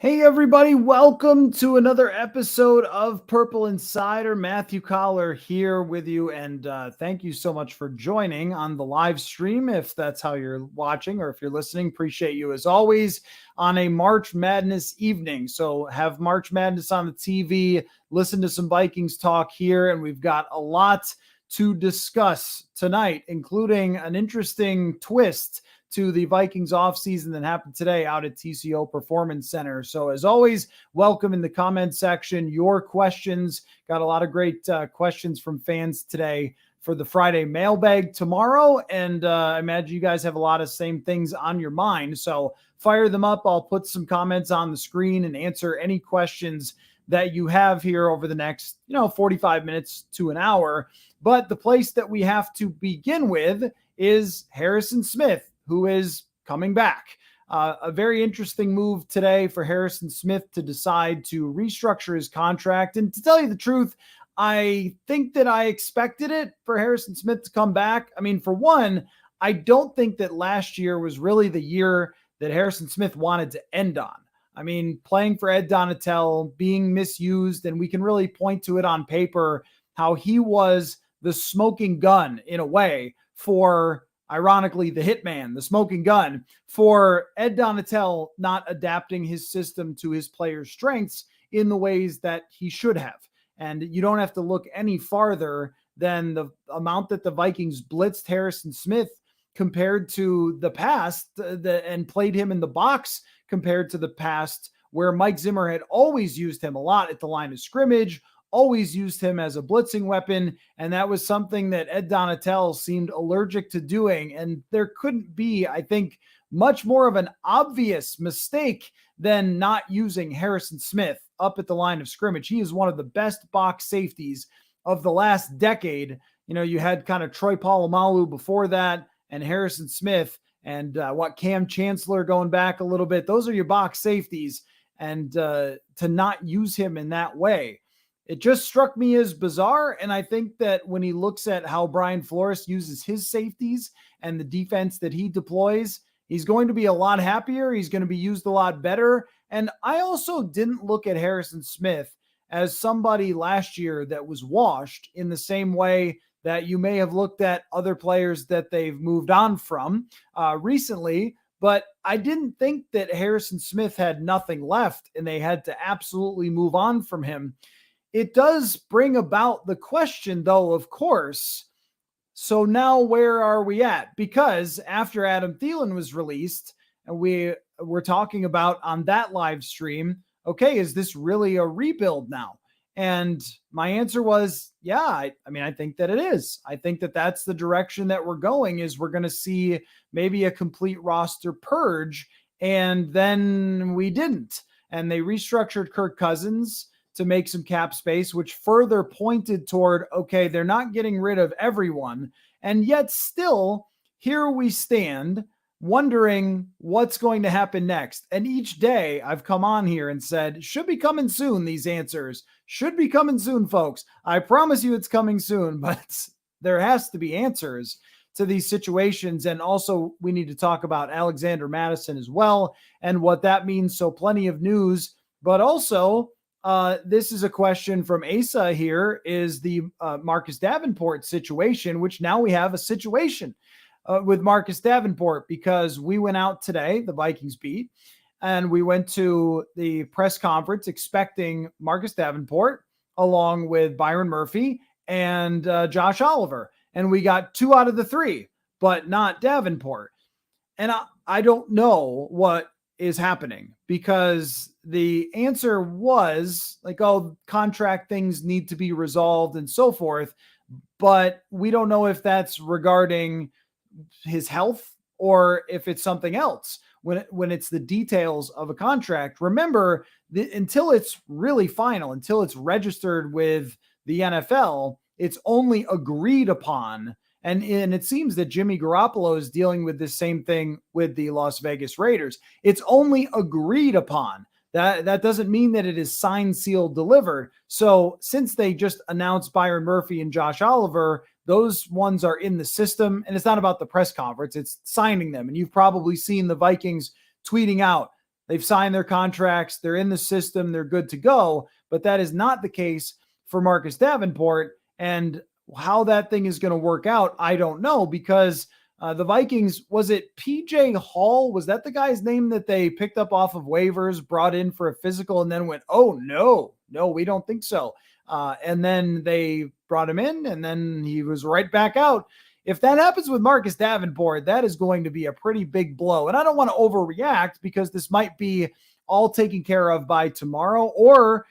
Hey, everybody, welcome to another episode of Purple Insider. Matthew Coller here with you, and thank you so much for joining on the live stream. If that's how you're watching or if you're listening, appreciate you as always on a March Madness evening. So, have March Madness on the TV, listen to some Vikings talk here, and we've got a lot to discuss tonight, including an interesting twist to the Vikings offseason that happened today out at TCO Performance Center. So as always, welcome in the comment section. Your questions, got a lot of great questions from fans today for the Friday mailbag tomorrow. And I imagine you guys have a lot of same things on your mind. So fire them up. I'll put some comments on the screen and answer any questions that you have here over the next, 45 minutes to an hour. But the place that we have to begin with is Harrison Smith, who is coming back. A very interesting move today for Harrison Smith to decide to restructure his contract. And to tell you the truth, I think that I expected it for Harrison Smith to come back. I mean, for one, I don't think that last year was really the year that Harrison Smith wanted to end on. I mean, playing for Ed Donatel, being misused, and we can really point to it on paper how he was the smoking gun in a way for, ironically, the hitman, the smoking gun for Ed Donatel not adapting his system to his players' strengths in the ways that he should have. And you don't have to look any farther than the amount that the Vikings blitzed Harrison Smith compared to the past and played him in the box compared to the past, where Mike Zimmer had always used him a lot at the line of scrimmage, always used him as a blitzing weapon. And that was something that Ed Donatel seemed allergic to doing. And there couldn't be, I think, much more of an obvious mistake than not using Harrison Smith up at the line of scrimmage. He is one of the best box safeties of the last decade. You had kind of Troy Polamalu before that and Harrison Smith and Cam Chancellor going back a little bit. Those are your box safeties. And to not use him in that way, it just struck me as bizarre. And I think that when he looks at how Brian Flores uses his safeties and the defense that he deploys, he's going to be a lot happier. He's going to be used a lot better. And I also didn't look at Harrison Smith as somebody last year that was washed in the same way that you may have looked at other players that they've moved on from recently. But I didn't think that Harrison Smith had nothing left and they had to absolutely move on from him. It does bring about the question, though, of course, so now where are we at? Because after Adam Thielen was released, and we were talking about on that live stream, okay, is this really a rebuild now? And my answer was, yeah, I think that it is. I think that that's the direction that we're going, is we're going to see maybe a complete roster purge. And then we didn't. And they restructured Kirk Cousins to make some cap space, which further pointed toward, okay, they're not getting rid of everyone. And yet still, here we stand wondering what's going to happen next. And each day I've come on here and said, should be coming soon. These answers should be coming soon, folks. I promise you it's coming soon, but there has to be answers to these situations. And also we need to talk about Alexander Madison as well and what that means. So plenty of news, but also this is a question from Asa here, is the Marcus Davenport situation, which now we have a situation with Marcus Davenport, because we went out today, the Vikings beat, and we went to the press conference expecting Marcus Davenport along with Byron Murphy and Josh Oliver. And we got 2 out of the 3, but not Davenport. And I don't know what is happening, because the answer was like, oh, contract things need to be resolved and so forth. But we don't know if that's regarding his health or if it's something else when it's the details of a contract. Remember, until it's really final, until it's registered with the NFL, it's only agreed upon. And it seems that Jimmy Garoppolo is dealing with the same thing with the Las Vegas Raiders. It's only agreed upon. That doesn't mean that it is signed, sealed, delivered. So since they just announced Byron Murphy and Josh Oliver, those ones are in the system. And it's not about the press conference, it's signing them. And you've probably seen the Vikings tweeting out, they've signed their contracts, they're in the system, they're good to go. But that is not the case for Marcus Davenport. And how that thing is going to work out, I don't know, because the Vikings, was it PJ Hall? Was that the guy's name that they picked up off of waivers, brought in for a physical, and then went, oh, no, we don't think so. And then they brought him in, and then he was right back out. If that happens with Marcus Davenport, that is going to be a pretty big blow. And I don't want to overreact, because this might be all taken care of by tomorrow, or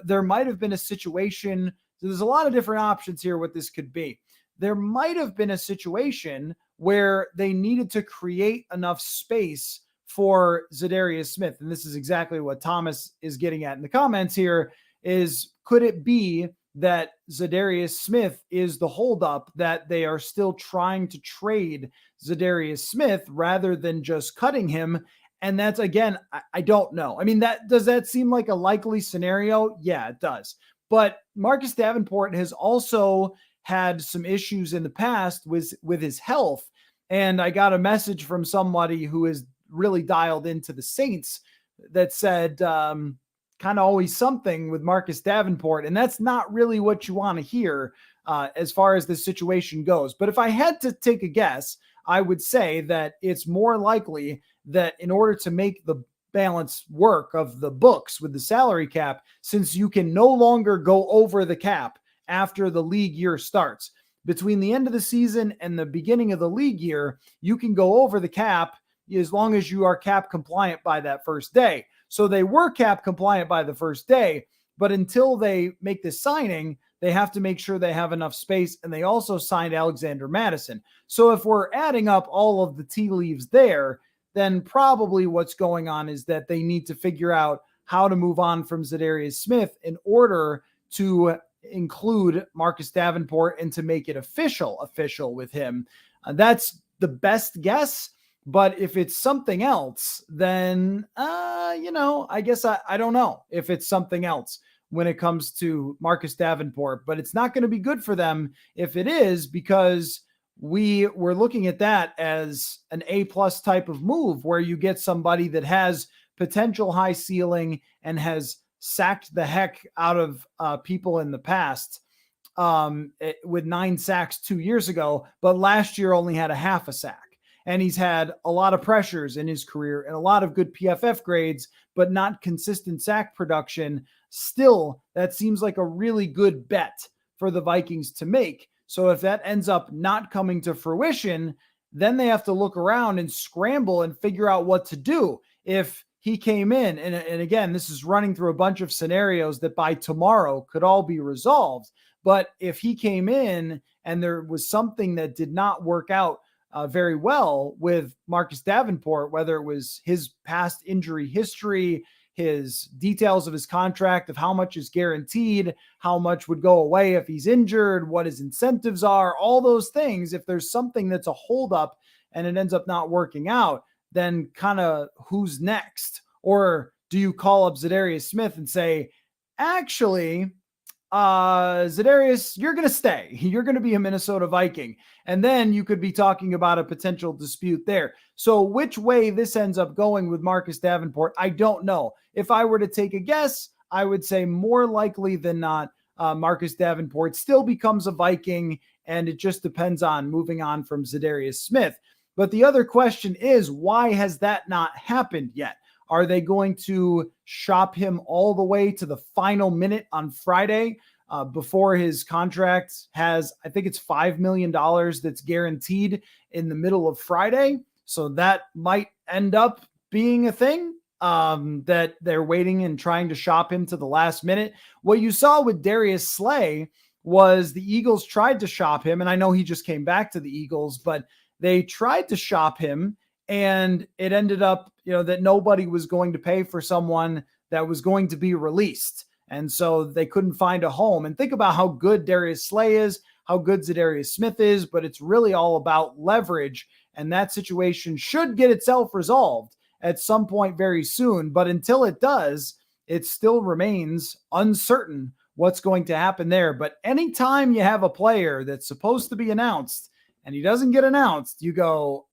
there might have been a situation. So there's a lot of different options here what this could be. There might have been a situation where they needed to create enough space for Za'Darius Smith. And this is exactly what Thomas is getting at in the comments here, is could it be that Za'Darius Smith is the holdup, that they are still trying to trade Za'Darius Smith rather than just cutting him? And that's, again, I don't know. I mean, does that seem like a likely scenario? Yeah, it does. But Marcus Davenport has also had some issues in the past with his health. And I got a message from somebody who is really dialed into the Saints that said kind of always something with Marcus Davenport. And that's not really what you want to hear as far as the situation goes. But if I had to take a guess, I would say that it's more likely that in order to make the balance work of the books with the salary cap, since you can no longer go over the cap after the league year starts, between the end of the season and the beginning of the league year, you can go over the cap as long as you are cap compliant by that first day. So they were cap compliant by the first day, but until they make this signing, they have to make sure they have enough space. And they also signed Alexander Mattison. So if we're adding up all of the tea leaves there, then probably what's going on is that they need to figure out how to move on from Za'Darius Smith in order to include Marcus Davenport and to make it official with him. That's the best guess. But if it's something else, then, I guess I don't know if it's something else when it comes to Marcus Davenport. But it's not going to be good for them if it is, because we were looking at that as an A+ type of move where you get somebody that has potential high ceiling and has sacked the heck out of people in the past with 9 sacks 2 years ago, but last year only had a half a sack. And he's had a lot of pressures in his career and a lot of good PFF grades, but not consistent sack production. Still, that seems like a really good bet for the Vikings to make. So if that ends up not coming to fruition, then they have to look around and scramble and figure out what to do. If he came in, and again, this is running through a bunch of scenarios that by tomorrow could all be resolved. But if he came in and there was something that did not work out very well with Marcus Davenport, whether it was his past injury history, his details of his contract, of how much is guaranteed, how much would go away if he's injured, what his incentives are, all those things. If there's something that's a holdup and it ends up not working out, then kind of who's next? Or do you call up Za'Darius Smith and say, actually, Za'Darius, you're going to stay. You're going to be a Minnesota Viking. And then you could be talking about a potential dispute there. So which way this ends up going with Marcus Davenport, I don't know. If I were to take a guess, I would say more likely than not, Marcus Davenport still becomes a Viking, and it just depends on moving on from Za'Darius Smith. But the other question is, why has that not happened yet? Are they going to shop him all the way to the final minute on Friday before his contract has, I think it's $5 million that's guaranteed in the middle of Friday? So that might end up being a thing that they're waiting and trying to shop him to the last minute. What you saw with Darius Slay was the Eagles tried to shop him, and I know he just came back to the Eagles, but they tried to shop him, and it ended up, that nobody was going to pay for someone that was going to be released. And so they couldn't find a home. And think about how good Darius Slay is, how good Za'Darius Smith is, but it's really all about leverage. And that situation should get itself resolved at some point very soon. But until it does, it still remains uncertain what's going to happen there. But anytime you have a player that's supposed to be announced and he doesn't get announced, you go,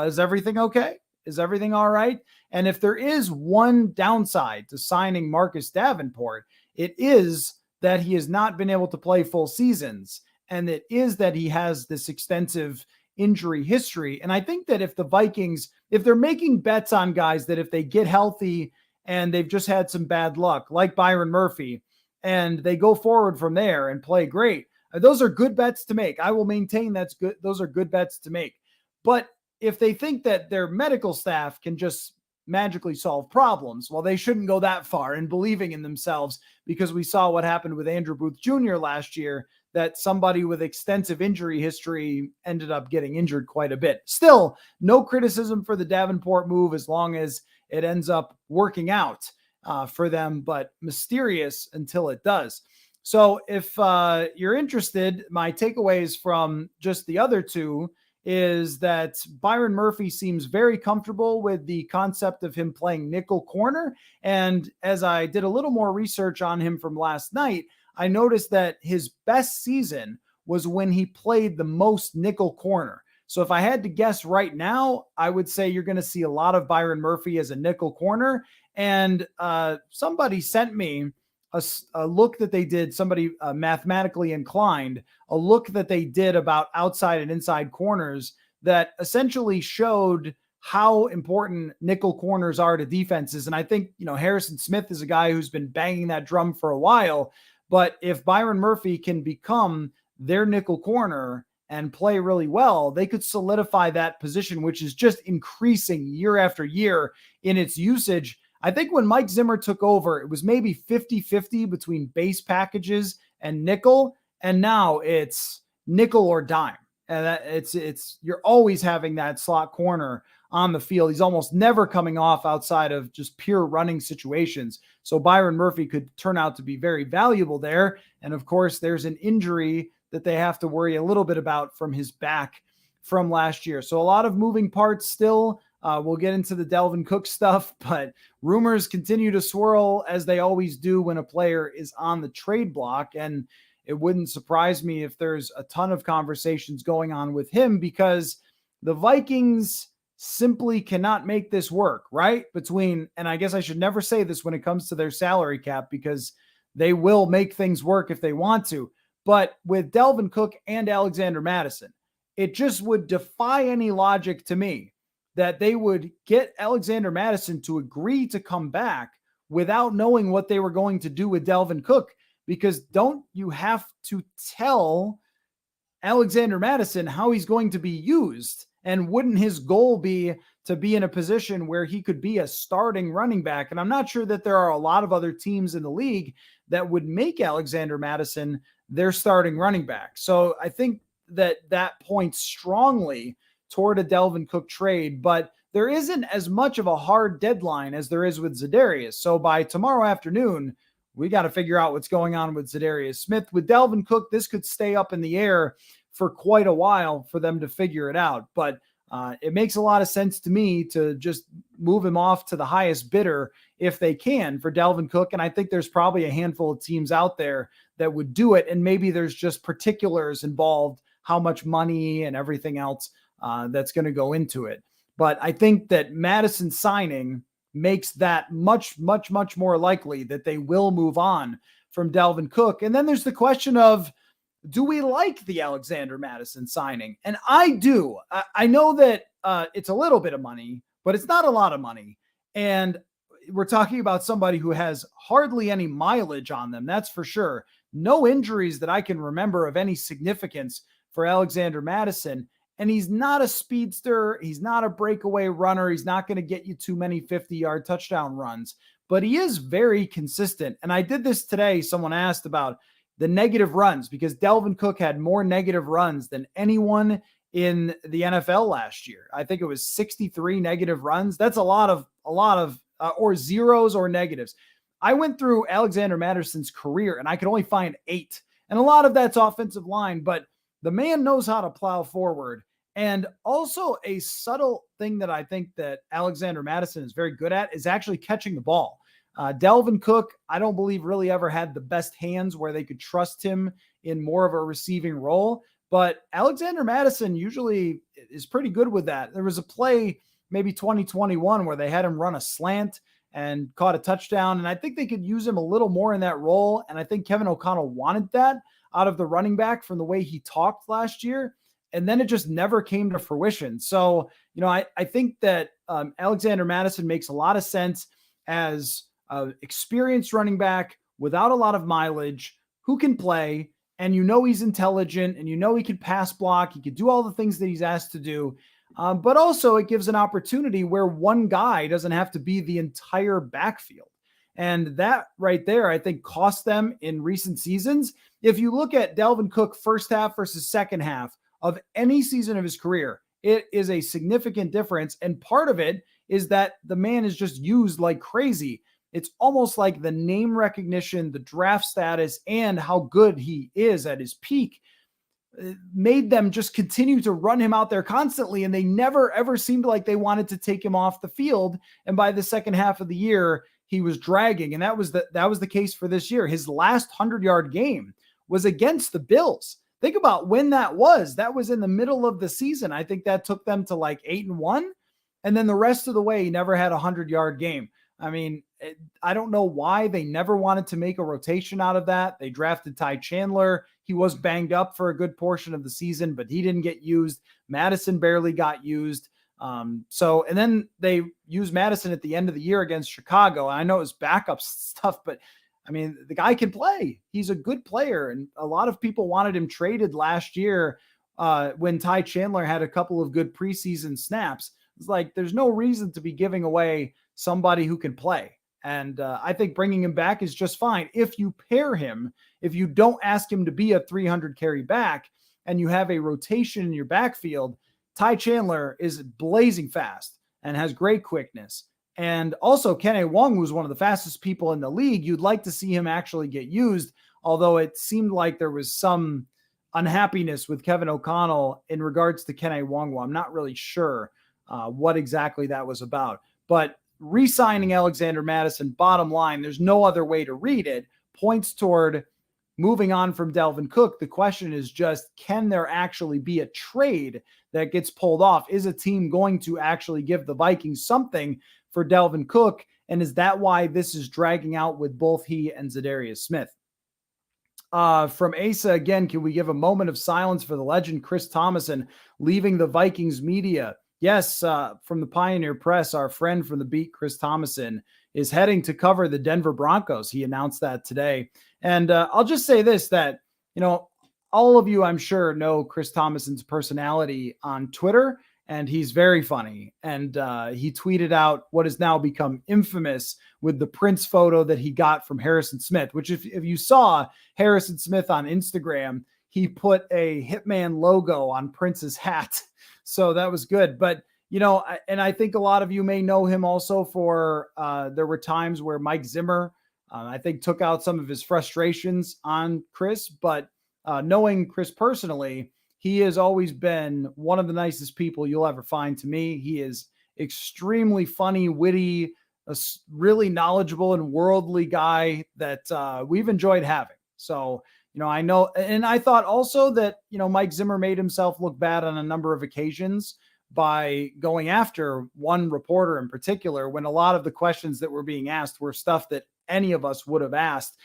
is everything okay? Is everything all right? And if there is one downside to signing Marcus Davenport, it is that he has not been able to play full seasons. And it is that he has this extensive injury history. And I think that if the Vikings, if they're making bets on guys that if they get healthy and they've just had some bad luck, like Byron Murphy, and they go forward from there and play great, those are good bets to make. I will maintain that's good. Those are good bets to make. But if they think that their medical staff can just magically solve problems, well, they shouldn't go that far in believing in themselves, because we saw what happened with Andrew Booth Jr. last year, that somebody with extensive injury history ended up getting injured quite a bit. Still, no criticism for the Davenport move as long as it ends up working out for them, but mysterious until it does. So if you're interested, my takeaways from just the other two is that Byron Murphy seems very comfortable with the concept of him playing nickel corner. And as I did a little more research on him from last night, I noticed that his best season was when he played the most nickel corner. So if I had to guess right now, I would say you're going to see a lot of Byron Murphy as a nickel corner. And somebody sent me a look that they did, somebody mathematically inclined, a look that they did about outside and inside corners that essentially showed how important nickel corners are to defenses. And I think, Harrison Smith is a guy who's been banging that drum for a while, but if Byron Murphy can become their nickel corner and play really well, they could solidify that position, which is just increasing year after year in its usage. I think when Mike Zimmer took over, it was maybe 50-50 between base packages and nickel. And now it's nickel or dime. And you're always having that slot corner on the field. He's almost never coming off outside of just pure running situations. So Byron Murphy could turn out to be very valuable there. And of course, there's an injury that they have to worry a little bit about from his back from last year. So a lot of moving parts still. We'll get into the Dalvin Cook stuff, but rumors continue to swirl as they always do when a player is on the trade block. And it wouldn't surprise me if there's a ton of conversations going on with him, because the Vikings simply cannot make this work, right? And I guess I should never say this when it comes to their salary cap, because they will make things work if they want to. But with Dalvin Cook and Alexander Mattison, it just would defy any logic to me that they would get Alexander Mattison to agree to come back without knowing what they were going to do with Dalvin Cook. Because don't you have to tell Alexander Mattison how he's going to be used? And wouldn't his goal be to be in a position where he could be a starting running back? And I'm not sure that there are a lot of other teams in the league that would make Alexander Mattison their starting running back. So I think that points strongly toward a Dalvin Cook trade, but there isn't as much of a hard deadline as there is with Za'Darius. So by tomorrow afternoon, we got to figure out what's going on with Za'Darius Smith. With Dalvin Cook, this could stay up in the air for quite a while for them to figure it out. But it makes a lot of sense to me to just move him off to the highest bidder if they can for Dalvin Cook. And I think there's probably a handful of teams out there that would do it. And maybe there's just particulars involved, how much money and everything else that's going to go into it. But I think that Mattison signing makes that much, much, much more likely that they will move on from Dalvin Cook. And then there's the question of, do we like the Alexander Mattison signing? And I do. I know that it's a little bit of money, but it's not a lot of money. And we're talking about somebody who has hardly any mileage on them. That's for sure. No injuries that I can remember of any significance for Alexander Mattison. And he's not a speedster. He's not a breakaway runner. He's not going to get you too many 50-yard touchdown runs, but he is very consistent. And I did this today. Someone asked about the negative runs, because Dalvin Cook had more negative runs than anyone in the NFL last year. I think it was 63 negative runs. That's a lot of or zeros or negatives. I went through Alexander Mattison's career and I could only find 8. And a lot of that's offensive line, but the man knows how to plow forward. And also a subtle thing that I think that Alexander Mattison is very good at is actually catching the ball. Dalvin Cook, I don't believe really ever had the best hands where they could trust him in more of a receiving role, but Alexander Mattison usually is pretty good with that. There was a play maybe 2021 where they had him run a slant and caught a touchdown. And I think they could use him a little more in that role. And I think Kevin O'Connell wanted that out of the running back from the way he talked last year. And then it just never came to fruition. So, I think that Alexander Mattison makes a lot of sense as an experienced running back without a lot of mileage who can play. And he's intelligent, and he can pass block. He can do all the things that he's asked to do. But also it gives an opportunity where one guy doesn't have to be the entire backfield. And that right there, I think, cost them in recent seasons. If you look at Dalvin Cook first half versus second half of any season of his career, it is a significant difference. And part of it is that the man is just used like crazy. It's almost like the name recognition, the draft status, and how good he is at his peak made them just continue to run him out there constantly. And they never, ever seemed like they wanted to take him off the field. And by the second half of the year, he was dragging. And that was the case for this year. His last 100-yard game was against the Bills. Think about when that was. That was in the middle of the season. I think that took them to like 8-1. And then the rest of the way, he never had a 100-yard game. I mean, I don't know why they never wanted to make a rotation out of that. They drafted Ty Chandler. He was banged up for a good portion of the season, but he didn't get used. Madison barely got used. And then they used Madison at the end of the year against Chicago. I know it was backup stuff, but I mean, the guy can play. He's a good player. And a lot of people wanted him traded last year when Ty Chandler had a couple of good preseason snaps. It's like, there's no reason to be giving away somebody who can play. And I think bringing him back is just fine. If you pair him, if you don't ask him to be a 300 carry back and you have a rotation in your backfield, Ty Chandler is blazing fast and has great quickness. And also Kene Wong was one of the fastest people in the league. You'd like to see him actually get used, although it seemed like there was some unhappiness with Kevin O'Connell in regards to Kene Wong. I'm not really sure what exactly that was about. But re-signing Alexander Mattison, bottom line, there's no other way to read it, points toward moving on from Dalvin Cook. The question is just, can there actually be a trade that gets pulled off? Is a team going to actually give the Vikings something for Dalvin Cook? And is that why this is dragging out with both he and Za'Darius Smith? From Asa again, can we give a moment of silence for the legend Chris Thomason leaving the Vikings media? Yes, from the Pioneer Press, our friend from the beat, Chris Thomason, is heading to cover the Denver Broncos. He announced that today. And I'll just say this, that, all of you, I'm sure, know Chris Thomason's personality on Twitter, and he's very funny. And he tweeted out what has now become infamous with the Prince photo that he got from Harrison Smith, which if you saw Harrison Smith on Instagram, he put a Hitman logo on Prince's hat. So that was good. But, and I think a lot of you may know him also for, there were times where Mike Zimmer, I think, took out some of his frustrations on Chris. But knowing Chris personally, he has always been one of the nicest people you'll ever find to me. He is extremely funny, witty, a really knowledgeable and worldly guy that we've enjoyed having. So, I know, and I thought also that, Mike Zimmer made himself look bad on a number of occasions by going after one reporter in particular, when a lot of the questions that were being asked were stuff that any of us would have asked.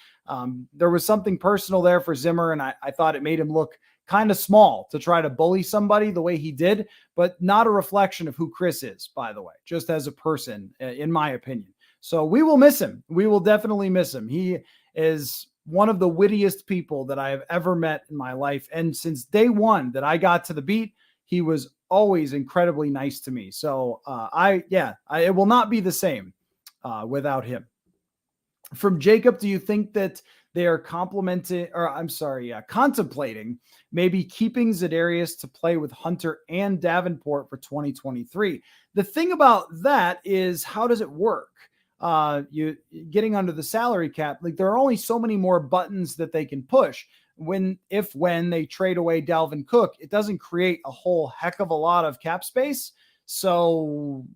There was something personal there for Zimmer, and I thought it made him look kind of small to try to bully somebody the way he did, but not a reflection of who Chris is, by the way, just as a person, in my opinion. So we will miss him. We will definitely miss him. He is one of the wittiest people that I have ever met in my life. And since day one that I got to the beat, he was always incredibly nice to me. So it will not be the same without him. From Jacob, do you think that they are contemplating maybe keeping Za'Darius to play with Hunter and Davenport for 2023? The thing about that is, how does it work? You getting under the salary cap, like there are only so many more buttons that they can push. When they trade away Dalvin Cook, it doesn't create a whole heck of a lot of cap space. So,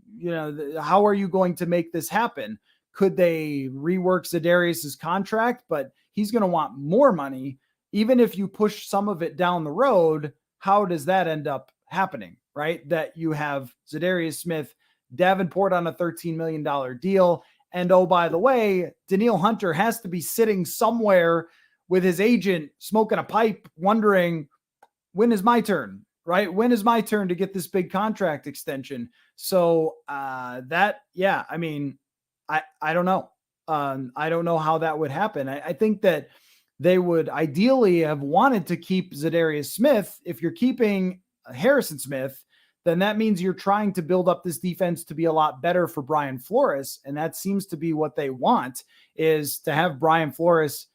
how are you going to make this happen? Could they rework Za'Darius's contract? But he's going to want more money. Even if you push some of it down the road, how does that end up happening, right? That you have Za'Darius Smith Davenport on a $13 million deal. And oh, by the way, Danielle Hunter has to be sitting somewhere with his agent smoking a pipe, wondering, when is my turn, right? When is my turn to get this big contract extension? So I mean, I don't know. I don't know how that would happen. I think that they would ideally have wanted to keep Za'Darius Smith. If you're keeping Harrison Smith, then that means you're trying to build up this defense to be a lot better for Brian Flores. And that seems to be what they want, is to have Brian Flores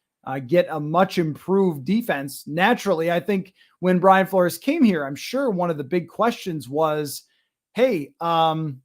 get a much improved defense. Naturally, I think when Brian Flores came here, I'm sure one of the big questions was, hey, do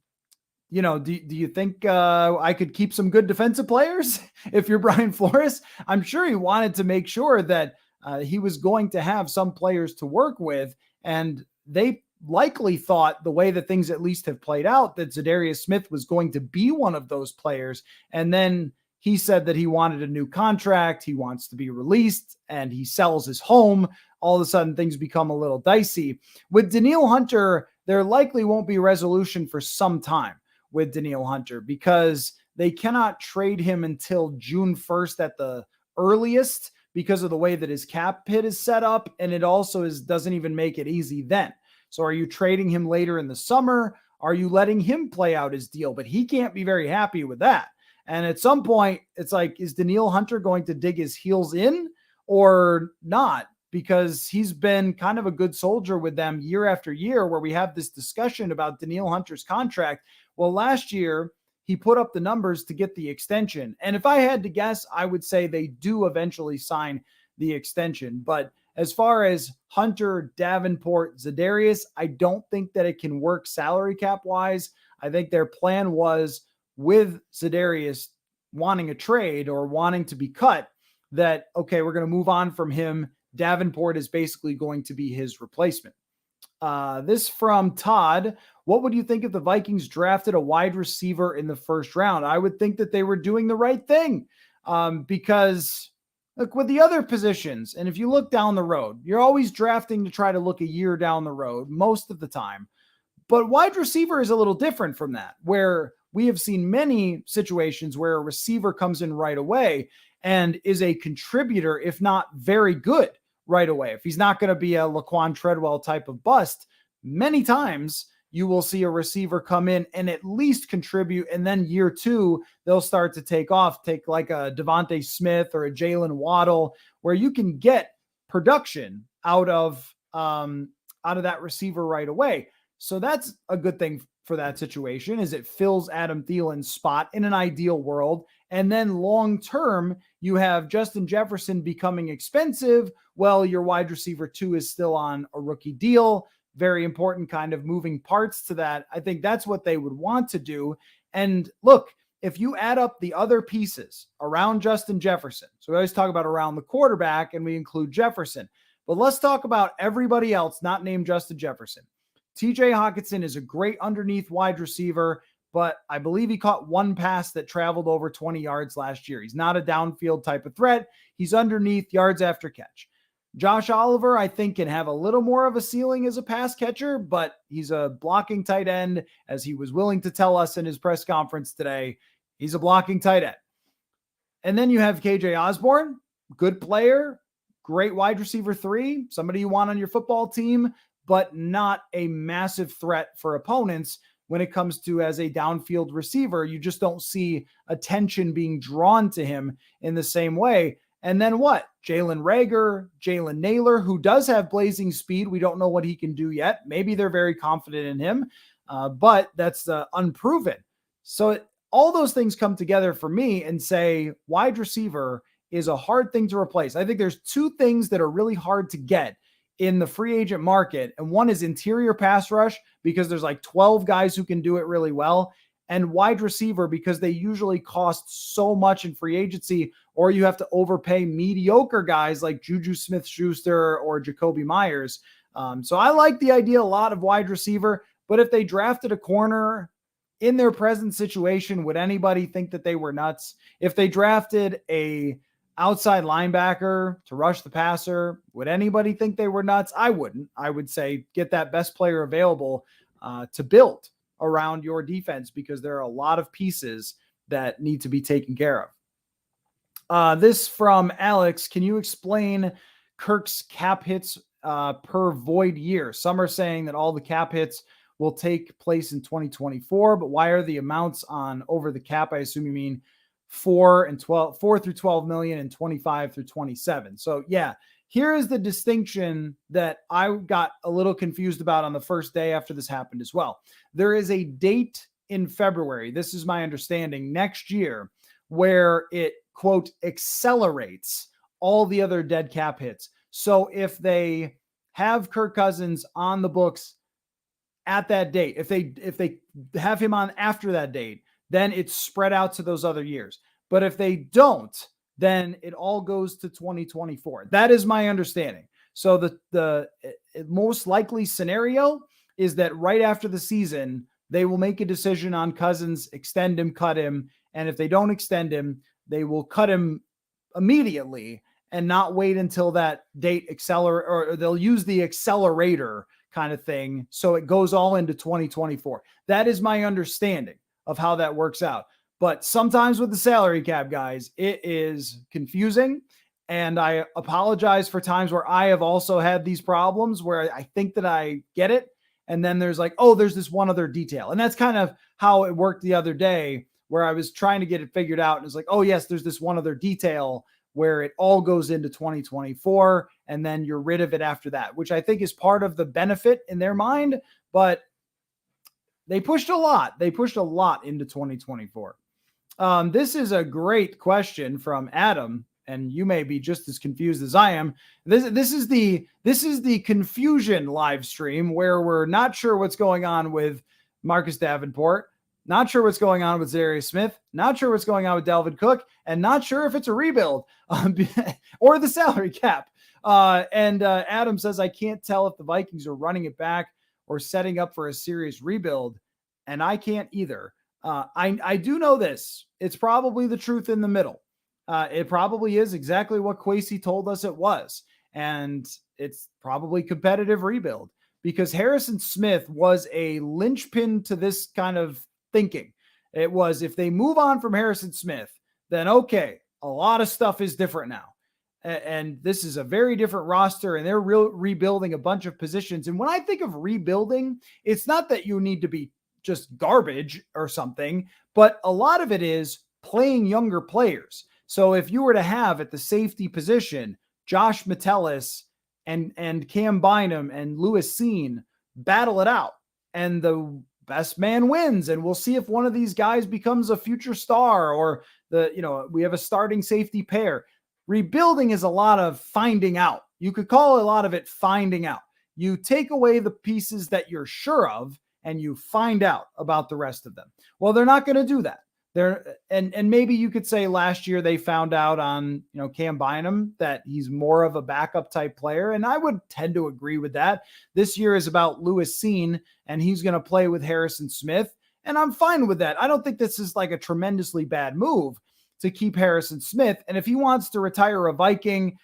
you think I could keep some good defensive players if you're Brian Flores? I'm sure he wanted to make sure that he was going to have some players to work with. And they likely thought, the way that things at least have played out, that Za'Darius Smith was going to be one of those players. And then he said that he wanted a new contract. He wants to be released, and he sells his home. All of a sudden, things become a little dicey. With Danielle Hunter, there likely won't be resolution for some time with Danielle Hunter, because they cannot trade him until June 1st at the earliest, because of the way that his cap hit is set up. And it also doesn't even make it easy then. So are you trading him later in the summer? Are you letting him play out his deal? But he can't be very happy with that. And at some point, it's like, is Danielle Hunter going to dig his heels in or not? Because he's been kind of a good soldier with them year after year, where we have this discussion about Danielle Hunter's contract. Well, last year, he put up the numbers to get the extension. And if I had to guess, I would say they do eventually sign the extension. But as far as Hunter, Davenport, Za'Darius, I don't think that it can work salary cap wise. I think their plan was, with Za'Darius wanting a trade or wanting to be cut, that, okay, we're going to move on from him. Davenport is basically going to be his replacement. This from Todd. What would you think if the Vikings drafted a wide receiver in the first round? I would think that they were doing the right thing, because look, with the other positions, and if you look down the road, you're always drafting to try to look a year down the road most of the time. But wide receiver is a little different from that, where we have seen many situations where a receiver comes in right away and is a contributor, if not very good right away. If he's not going to be a Laquan Treadwell type of bust, many times you will see a receiver come in and at least contribute. And then year two, they'll start to take off, take like a Devontae Smith or a Jalen Waddle, where you can get production out of that receiver right away. So that's a good thing for that situation, is it fills Adam Thielen's spot in an ideal world. And then long term, you have Justin Jefferson becoming expensive. Well, your wide receiver 2 is still on a rookie deal. Very important kind of moving parts to that. I think that's what they would want to do. And look, if you add up the other pieces around Justin Jefferson, so we always talk about around the quarterback and we include Jefferson, but let's talk about everybody else not named Justin Jefferson. TJ Hockenson is a great underneath wide receiver, but I believe he caught one pass that traveled over 20 yards last year. He's not a downfield type of threat. He's underneath, yards after catch. Josh Oliver, I think, can have a little more of a ceiling as a pass catcher, but he's a blocking tight end, as he was willing to tell us in his press conference today. He's a blocking tight end. And then you have KJ Osborne, good player, great wide receiver 3, somebody you want on your football team, but not a massive threat for opponents when it comes to as a downfield receiver. You just don't see attention being drawn to him in the same way. And then what? Jalen Reagor, Jalen Naylor, who does have blazing speed. We don't know what he can do yet. Maybe they're very confident in him, but that's unproven. So all those things come together for me and say wide receiver is a hard thing to replace. I think there's 2 things that are really hard to get in the free agent market. And one is interior pass rush, because there's like 12 guys who can do it really well, and wide receiver, because they usually cost so much in free agency, or you have to overpay mediocre guys like Juju Smith-Schuster or Jacoby Myers. So I like the idea a lot of wide receiver, but if they drafted a corner in their present situation, would anybody think that they were nuts? If they drafted a outside linebacker to rush the passer, would anybody think they were nuts? I wouldn't. I would say get that best player available to build. around your defense because there are a lot of pieces that need to be taken care of. This from Alex. Can you explain Kirk's cap hits per void year? Some are saying that all the cap hits will take place in 2024, but why are the amounts on over the cap? I assume you mean 4 through 12 million and 25 through 27. So yeah, here is the distinction that I got a little confused about on the first day after this happened as well. There is a date in February, this is my understanding, next year, where it, quote, accelerates all the other dead cap hits. So if they have Kirk Cousins on the books at that date, if they have him on after that date, then it's spread out to those other years. But if they don't, then it all goes to 2024. That is my understanding. So the most likely scenario is that right after the season, they will make a decision on Cousins, extend him, cut him. And if they don't extend him, they will cut him immediately and not wait until that date accelerate, or they'll use the accelerator kind of thing. So it goes all into 2024. That is my understanding of how that works out. But sometimes with the salary cap, guys, it is confusing. And I apologize for times where I have also had these problems where I think that I get it. And then there's like, oh, there's this one other detail. And that's kind of how it worked the other day where I was trying to get it figured out. And it's like, oh, yes, there's this one other detail where it all goes into 2024 and then you're rid of it after that, which I think is part of the benefit in their mind. But they pushed a lot. They pushed a lot into 2024. This is a great question from Adam, and you may be just as confused as I am. This is the confusion live stream where we're not sure what's going on with Marcus Davenport, not sure what's going on with Za'Darius Smith, not sure what's going on with Dalvin Cook, and not sure if it's a rebuild or the salary cap. Adam says, I can't tell if the Vikings are running it back or setting up for a serious rebuild, and I can't either. I do know this. It's probably the truth in the middle. It probably is exactly what Kwesi told us it was. And it's probably competitive rebuild because Harrison Smith was a linchpin to this kind of thinking. It was, if they move on from Harrison Smith, then okay, a lot of stuff is different now. And this is a very different roster, and they're rebuilding a bunch of positions. And when I think of rebuilding, it's not that you need to be just garbage or something, but a lot of it is playing younger players. So if you were to have at the safety position, Josh Metellus and Cam Bynum and Lewis Cine battle it out, and the best man wins. And we'll see if one of these guys becomes a future star, or we have a starting safety pair. Rebuilding is a lot of finding out. You could call a lot of it finding out. You take away the pieces that you're sure of, and you find out about the rest of them. Well, they're not going to do that. And maybe you could say last year they found out on, Cam Bynum that he's more of a backup type player. And I would tend to agree with that. This year is about Lewis Cine, and he's going to play with Harrison Smith. And I'm fine with that. I don't think this is like a tremendously bad move to keep Harrison Smith. And if he wants to retire a Viking,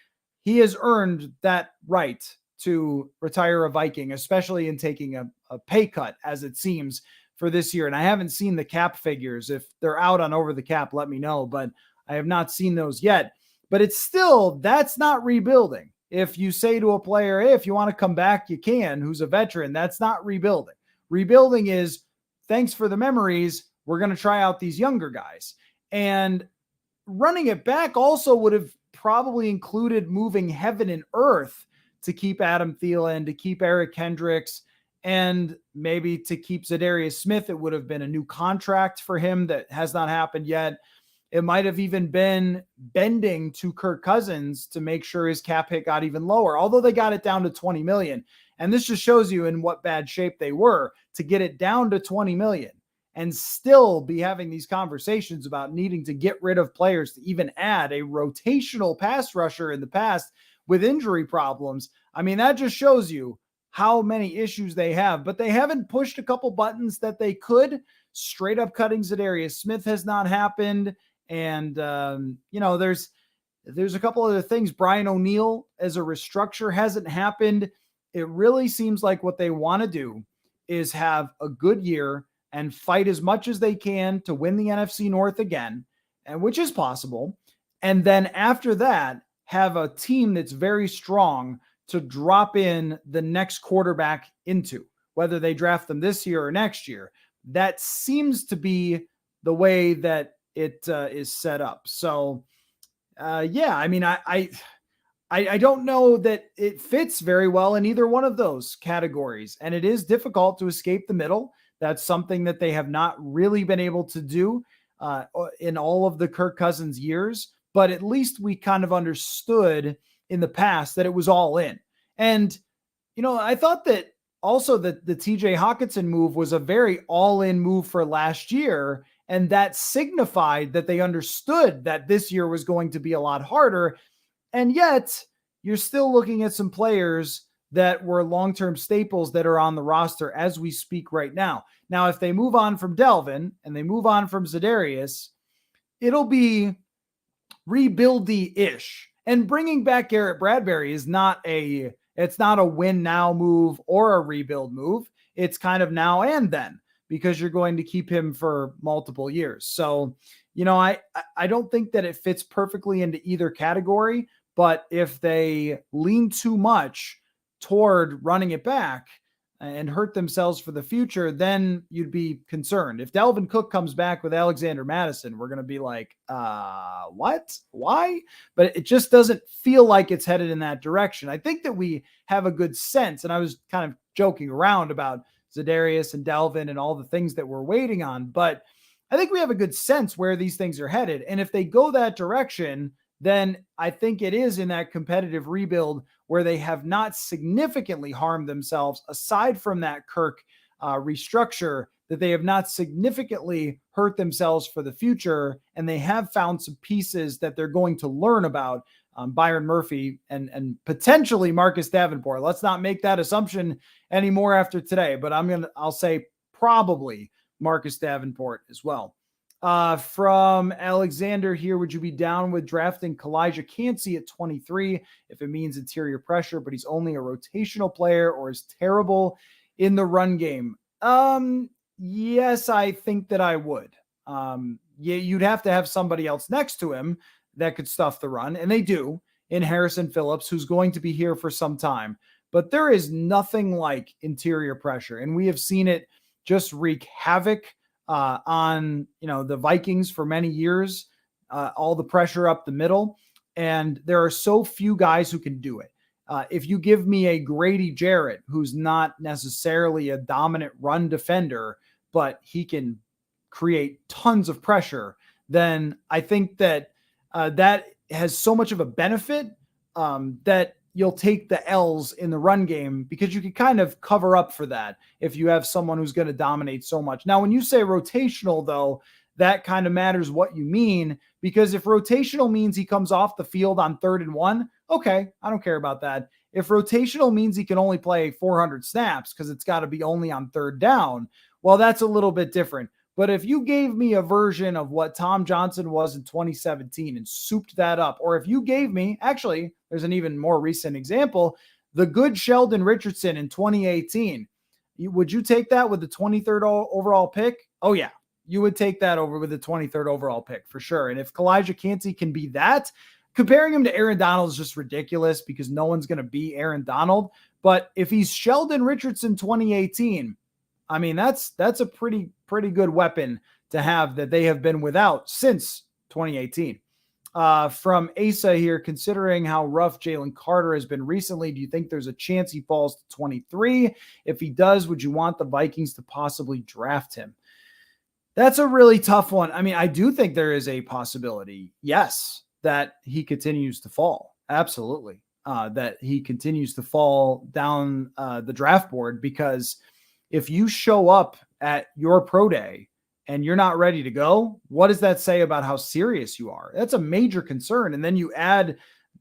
he has earned that right to retire a Viking, especially in taking a pay cut, as it seems, for this year. And I haven't seen the cap figures. If they're out on over the cap, let me know, but I have not seen those yet. But it's still, that's not rebuilding. If you say to a player, hey, if you want to come back, you can, who's a veteran, that's not rebuilding. Rebuilding is, thanks for the memories, we're going to try out these younger guys. And running it back also would have probably included moving heaven and earth to keep Adam Thielen, to keep Eric Kendricks, and maybe to keep Za'Darius Smith. It would have been a new contract for him that has not happened yet. It might have even been bending to Kirk Cousins to make sure his cap hit got even lower, although they got it down to 20 million. And this just shows you in what bad shape they were to get it down to 20 million and still be having these conversations about needing to get rid of players to even add a rotational pass rusher in the past with injury problems. I mean, that just shows you how many issues they have, but they haven't pushed a couple buttons that they could. Straight up cutting Za'Darius Smith has not happened. And, there's a couple other things. Brian O'Neill as a restructure hasn't happened. It really seems like what they want to do is have a good year and fight as much as they can to win the NFC North again, and which is possible. And then after that, have a team that's very strong to drop in the next quarterback into, whether they draft them this year or next year. That seems to be the way that it is set up. So, yeah, I mean, I don't know that it fits very well in either one of those categories. And it is difficult to escape the middle. That's something that they have not really been able to do in all of the Kirk Cousins years. But at least we kind of understood in the past that it was all in. And, I thought that also that the TJ Hawkinson move was a very all-in move for last year. And that signified that they understood that this year was going to be a lot harder. And yet you're still looking at some players that were long-term staples that are on the roster as we speak right now. Now, if they move on from Dalvin and they move on from Za'Darius, it'll be rebuildy-ish. And bringing back Garrett Bradbury is it's not a win now move or a rebuild move. It's kind of now and then, because you're going to keep him for multiple years. So, I don't think that it fits perfectly into either category, but if they lean too much toward running it back and hurt themselves for the future, then you'd be concerned. If Dalvin Cook comes back with Alexander Mattison, we're going to be like, what? Why? But it just doesn't feel like it's headed in that direction. I think that we have a good sense, and I was kind of joking around about Za'Darius and Dalvin and all the things that we're waiting on, but I think we have a good sense where these things are headed. And if they go that direction, then I think it is in that competitive rebuild where they have not significantly harmed themselves, aside from that Kirk restructure, that they have not significantly hurt themselves for the future. And they have found some pieces that they're going to learn about, Byron Murphy and potentially Marcus Davenport. Let's not make that assumption anymore after today, but I'll say probably Marcus Davenport as well. From Alexander here, would you be down with drafting Kalijah Cansey at 23 if it means interior pressure, but he's only a rotational player or is terrible in the run game? Yes, I think that I would. You'd have to have somebody else next to him that could stuff the run, and they do in Harrison Phillips, who's going to be here for some time. But there is nothing like interior pressure, and we have seen it just wreak havoc on the Vikings for many years, all the pressure up the middle, and there are so few guys who can do it. If you give me a Grady Jarrett, who's not necessarily a dominant run defender, but he can create tons of pressure, then I think that that has so much of a benefit that you'll take the L's in the run game, because you can kind of cover up for that if you have someone who's going to dominate so much. Now, when you say rotational, though, that kind of matters what you mean, because if rotational means he comes off the field on 3rd and 1, okay, I don't care about that. If rotational means he can only play 400 snaps because it's got to be only on 3rd down, well, that's a little bit different. But if you gave me a version of what Tom Johnson was in 2017 and souped that up, or if you gave me, actually, there's an even more recent example, the good Sheldon Richardson in 2018, would you take that with the 23rd overall pick? Oh, yeah, you would take that over with the 23rd overall pick for sure. And if Kalijah Cansey can be that, comparing him to Aaron Donald is just ridiculous because no one's going to be Aaron Donald. But if he's Sheldon Richardson 2018, I mean, that's a pretty good weapon to have that they have been without since 2018. From Asa here, considering how rough Jalen Carter has been recently, do you think there's a chance he falls to 23? If he does, would you want the Vikings to possibly draft him? That's a really tough one. I mean, I do think there is a possibility, yes, that he continues to fall. Absolutely. That he continues to fall down the draft board, because if you show up at your pro day and you're not ready to go, what does that say about how serious you are? That's a major concern. And then you add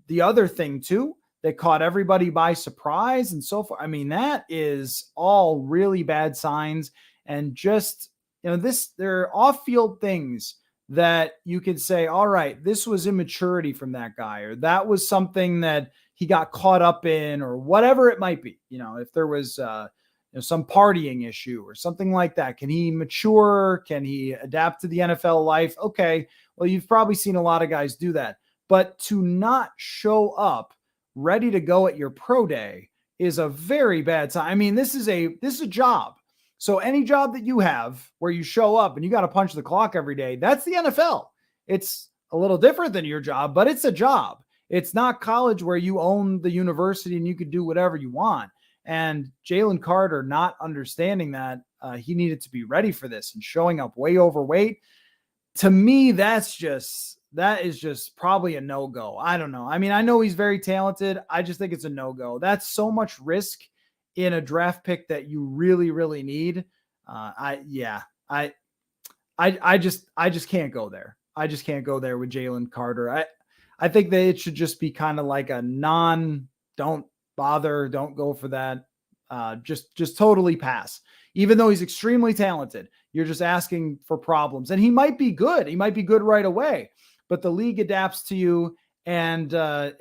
the other thing too, that caught everybody by surprise and so forth. I mean, that is all really bad signs. And just, there are off-field things that you could say, all right, this was immaturity from that guy, or that was something that he got caught up in, or whatever it might be. If there was, some partying issue or something like that? Can he mature? Can he adapt to the NFL life? Okay, well, you've probably seen a lot of guys do that. But to not show up ready to go at your pro day is a very bad sign. I mean, this is a job. So any job that you have where you show up and you got to punch the clock every day, that's the NFL. It's a little different than your job, but it's a job. It's not college where you own the university and you could do whatever you want. And Jalen Carter not understanding that he needed to be ready for this and showing up way overweight. To me, that is just probably a no-go. I don't know. I mean, I know he's very talented. I just think it's a no-go. That's so much risk in a draft pick that you really, really need. I just can't go there. I just can't go there with Jalen Carter. I think that it should just be kind of like a don't bother, don't go for that. Just totally pass. Even though he's extremely talented, you're just asking for problems. And he might be good. He might be good right away, but the league adapts to you. And look,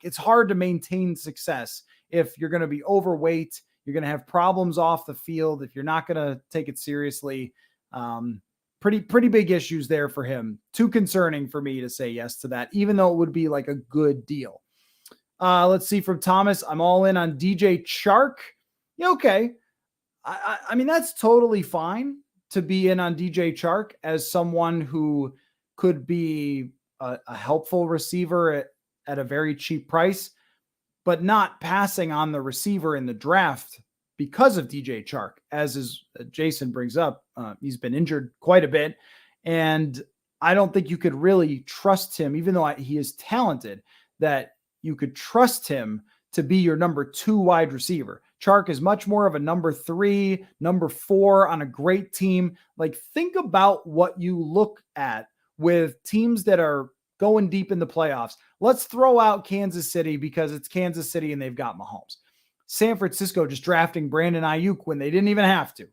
it's hard to maintain success if you're going to be overweight. You're going to have problems off the field if you're not going to take it seriously. Pretty big issues there for him. Too concerning for me to say yes to that, even though it would be like a good deal. Let's see from Thomas. I'm all in on DJ Chark. Yeah, okay. I mean, that's totally fine to be in on DJ Chark as someone who could be a helpful receiver at a very cheap price, but not passing on the receiver in the draft because of DJ Chark, as Jason brings up. He's been injured quite a bit, and I don't think you could really trust him, even though he is talented, that you could trust him to be your number 2 wide receiver. Chark is much more of a number 3, number 4 on a great team. Like, think about what you look at with teams that are going deep in the playoffs. Let's throw out Kansas City because it's Kansas City and they've got Mahomes. San Francisco just drafting Brandon Ayuk when they didn't even have to.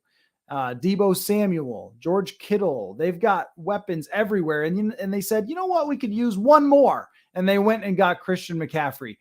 Deebo Samuel, George Kittle, they've got weapons everywhere. And they said, you know what, we could use one more. And they went and got Christian McCaffrey.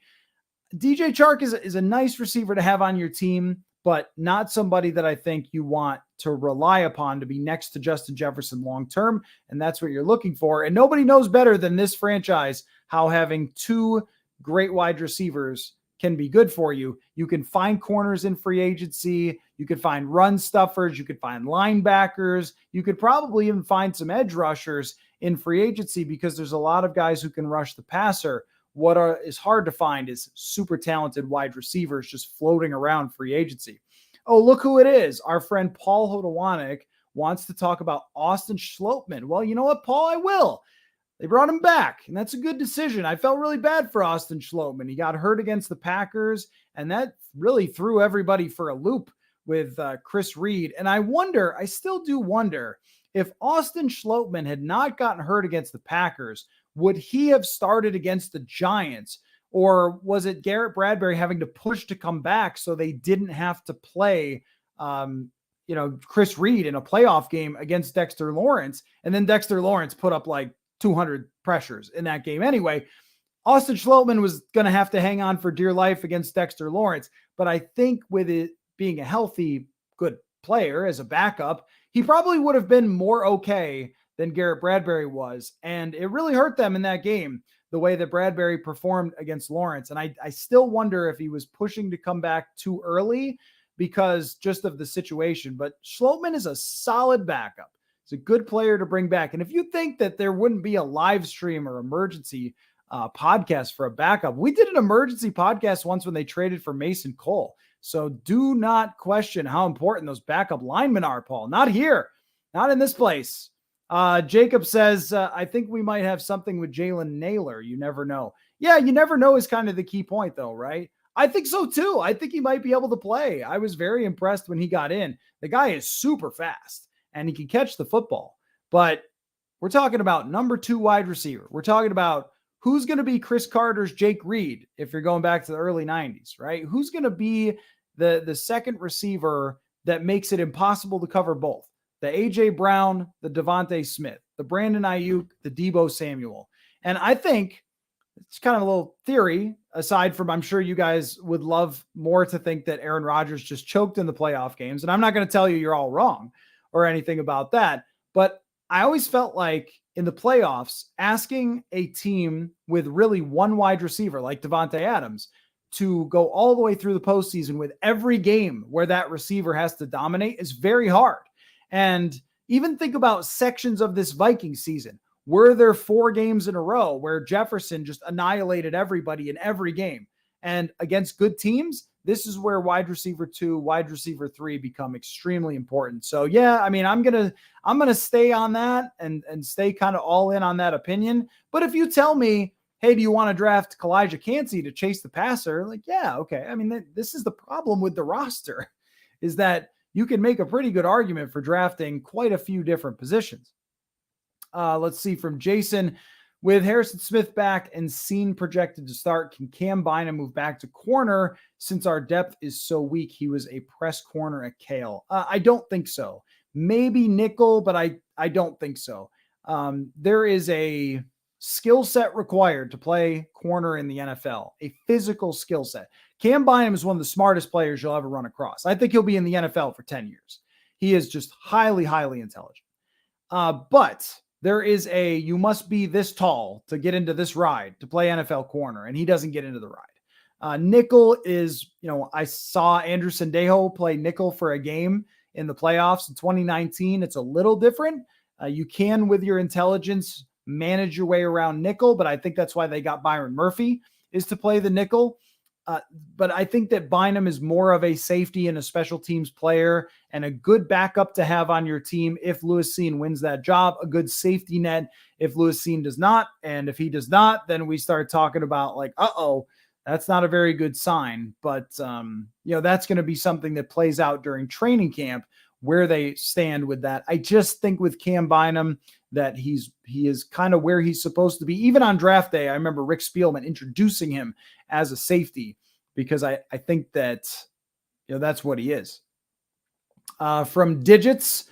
DJ Chark is a nice receiver to have on your team, but not somebody that I think you want to rely upon to be next to Justin Jefferson long-term. And that's what you're looking for. And nobody knows better than this franchise how having 2 great wide receivers can be good for you. You can find corners in free agency. You could find run stuffers. You could find linebackers. You could probably even find some edge rushers in free agency because there's a lot of guys who can rush the passer. What is hard to find is super talented wide receivers just floating around free agency. Oh, look who it is. Our friend Paul Hodowanik wants to talk about Austin Schlottman. Well, you know what, Paul? I will. They brought him back, and that's a good decision. I felt really bad for Austin Schlottman. He got hurt against the Packers, and that really threw everybody for a loop with Chris Reed. And I still do wonder, if Austin Schlottman had not gotten hurt against the Packers, would he have started against the Giants? Or was it Garrett Bradbury having to push to come back so they didn't have to play Chris Reed in a playoff game against Dexter Lawrence? And then Dexter Lawrence put up like 200 pressures in that game anyway. Austin Schlottman was going to have to hang on for dear life against Dexter Lawrence. But I think with it being a healthy, good player as a backup, he probably would have been more okay than Garrett Bradbury was. And it really hurt them in that game, the way that Bradbury performed against Lawrence. And I still wonder if he was pushing to come back too early because just of the situation. But Schlottman is a solid backup. He's a good player to bring back. And if you think that there wouldn't be a live stream or emergency podcast for a backup, we did an emergency podcast once when they traded for Mason Cole. So do not question how important those backup linemen are, Paul. Not here. Not in this place. Jacob says, I think we might have something with Jalen Naylor. You never know. Yeah, you never know is kind of the key point, though, right? I think so, too. I think he might be able to play. I was very impressed when he got in. The guy is super fast, and he can catch the football. But we're talking about number 2 wide receiver. We're talking about who's going to be Chris Carter's Jake Reed if you're going back to the early 90s, right? Who's going to be the second receiver that makes it impossible to cover both? The A.J. Brown, the Devontae Smith, the Brandon Ayuk, the Deebo Samuel. And I think it's kind of a little theory aside from, I'm sure you guys would love more to think that Aaron Rodgers just choked in the playoff games. And I'm not going to tell you you're all wrong or anything about that. But I always felt like in the playoffs, asking a team with really one wide receiver like Devontae Adams to go all the way through the postseason with every game where that receiver has to dominate is very hard. And even think about sections of this Vikings season. Were there 4 games in a row where Jefferson just annihilated everybody in every game? And against good teams, this is where wide receiver 2, wide receiver 3 become extremely important. So yeah, I mean, I'm gonna stay on that and stay kind of all in on that opinion. But if you tell me, hey, do you want to draft Kalijah Cansey to chase the passer? Like, yeah, okay. I mean, this is the problem with the roster, is that you can make a pretty good argument for drafting quite a few different positions. Let's see, from Jason, with Harrison Smith back and Scene projected to start, can Cam Bynum move back to corner since our depth is so weak? He was a press corner at Cale. I don't think so. Maybe nickel, but I don't think so. There is a skill set required to play corner in the NFL, a physical skill set. Cam Bynum is one of the smartest players you'll ever run across. I think he'll be in the NFL for 10 years. He is just highly, highly intelligent. But there is you must be this tall to get into this ride to play NFL corner, and he doesn't get into the ride. Nickel is, I saw Andrew Sendejo play nickel for a game in the playoffs in 2019. It's a little different. You can, with your intelligence, manage your way around nickel, but I think that's why they got Byron Murphy, is to play the nickel. But I think that Bynum is more of a safety and a special teams player and a good backup to have on your team if Lewis Cine wins that job, a good safety net if Lewis Cine does not. And if he does not, then we start talking about like, that's not a very good sign. But, that's going to be something that plays out during training camp where they stand with that. I just think with Cam Bynum that he is kind of where he's supposed to be. Even on draft day, I remember Rick Spielman introducing him as a safety because I think that, that's what he is. From Digits,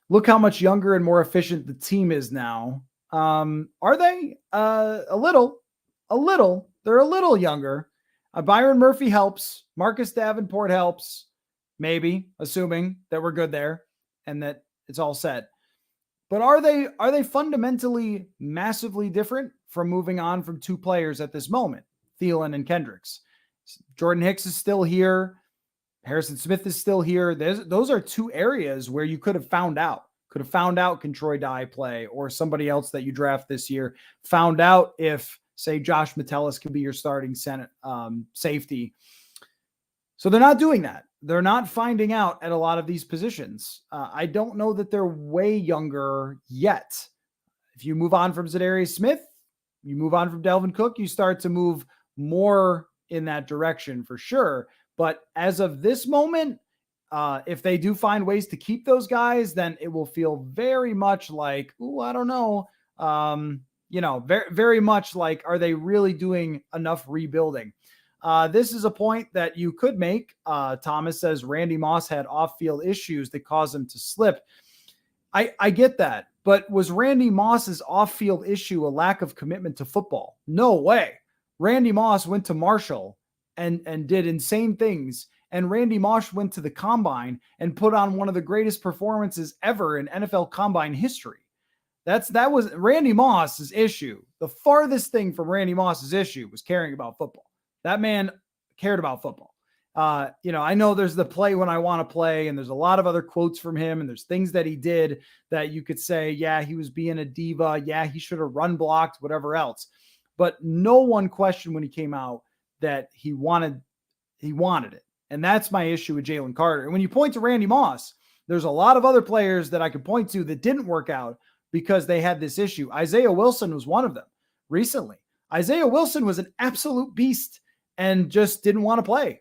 look how much younger and more efficient the team is now. Are they? A little. They're a little younger. Byron Murphy helps. Marcus Davenport helps. Maybe, assuming that we're good there and that it's all set. But are they fundamentally massively different from moving on from 2 players at this moment, Thielen and Kendricks? Jordan Hicks is still here. Harrison Smith is still here. Those are 2 areas where you could have found out. Can Troy Dye play, or somebody else that you draft this year found out if, say, Josh Metellus could be your starting safety. So they're not doing that. They're not finding out at a lot of these positions. I don't know that they're way younger yet. If you move on from Za'Darius Smith, you move on from Dalvin Cook, you start to move more in that direction for sure. But as of this moment, if they do find ways to keep those guys, then it will feel very much like, I don't know. Very, very much like, are they really doing enough rebuilding? This is a point that you could make. Thomas says Randy Moss had off-field issues that caused him to slip. I get that, but was Randy Moss's off-field issue a lack of commitment to football? No way. Randy Moss went to Marshall and did insane things, and Randy Moss went to the Combine and put on one of the greatest performances ever in NFL Combine history. That was Randy Moss's issue. The farthest thing from Randy Moss's issue was caring about football. That man cared about football. I know there's the play when I want to play, and there's a lot of other quotes from him, and there's things that he did that you could say, yeah, he was being a diva. Yeah, he should have run blocked, whatever else. But no one questioned when he came out that he wanted it. And that's my issue with Jalen Carter. And when you point to Randy Moss, there's a lot of other players that I could point to that didn't work out because they had this issue. Isaiah Wilson was one of them recently. Isaiah Wilson was an absolute beast and just didn't want to play,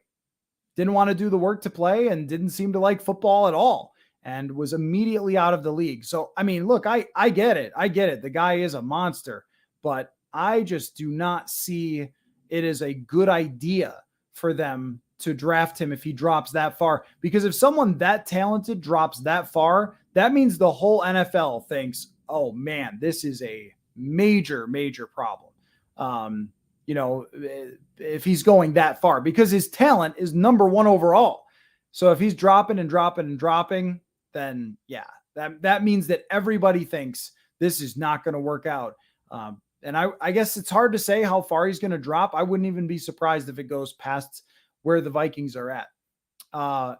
didn't want to do the work to play, and didn't seem to like football at all, and was immediately out of the league. So, I mean, look, I get it. The guy is a monster, but I just do not see it as a good idea for them to draft him if he drops that far. Because if someone that talented drops that far, that means the whole NFL thinks, oh man, this is a major, major problem. if he's going that far, because his talent is number one overall. So if he's dropping and dropping and dropping, then yeah, that means that everybody thinks this is not going to work out. And I guess it's hard to say how far he's going to drop. I wouldn't even be surprised if it goes past where the Vikings are at.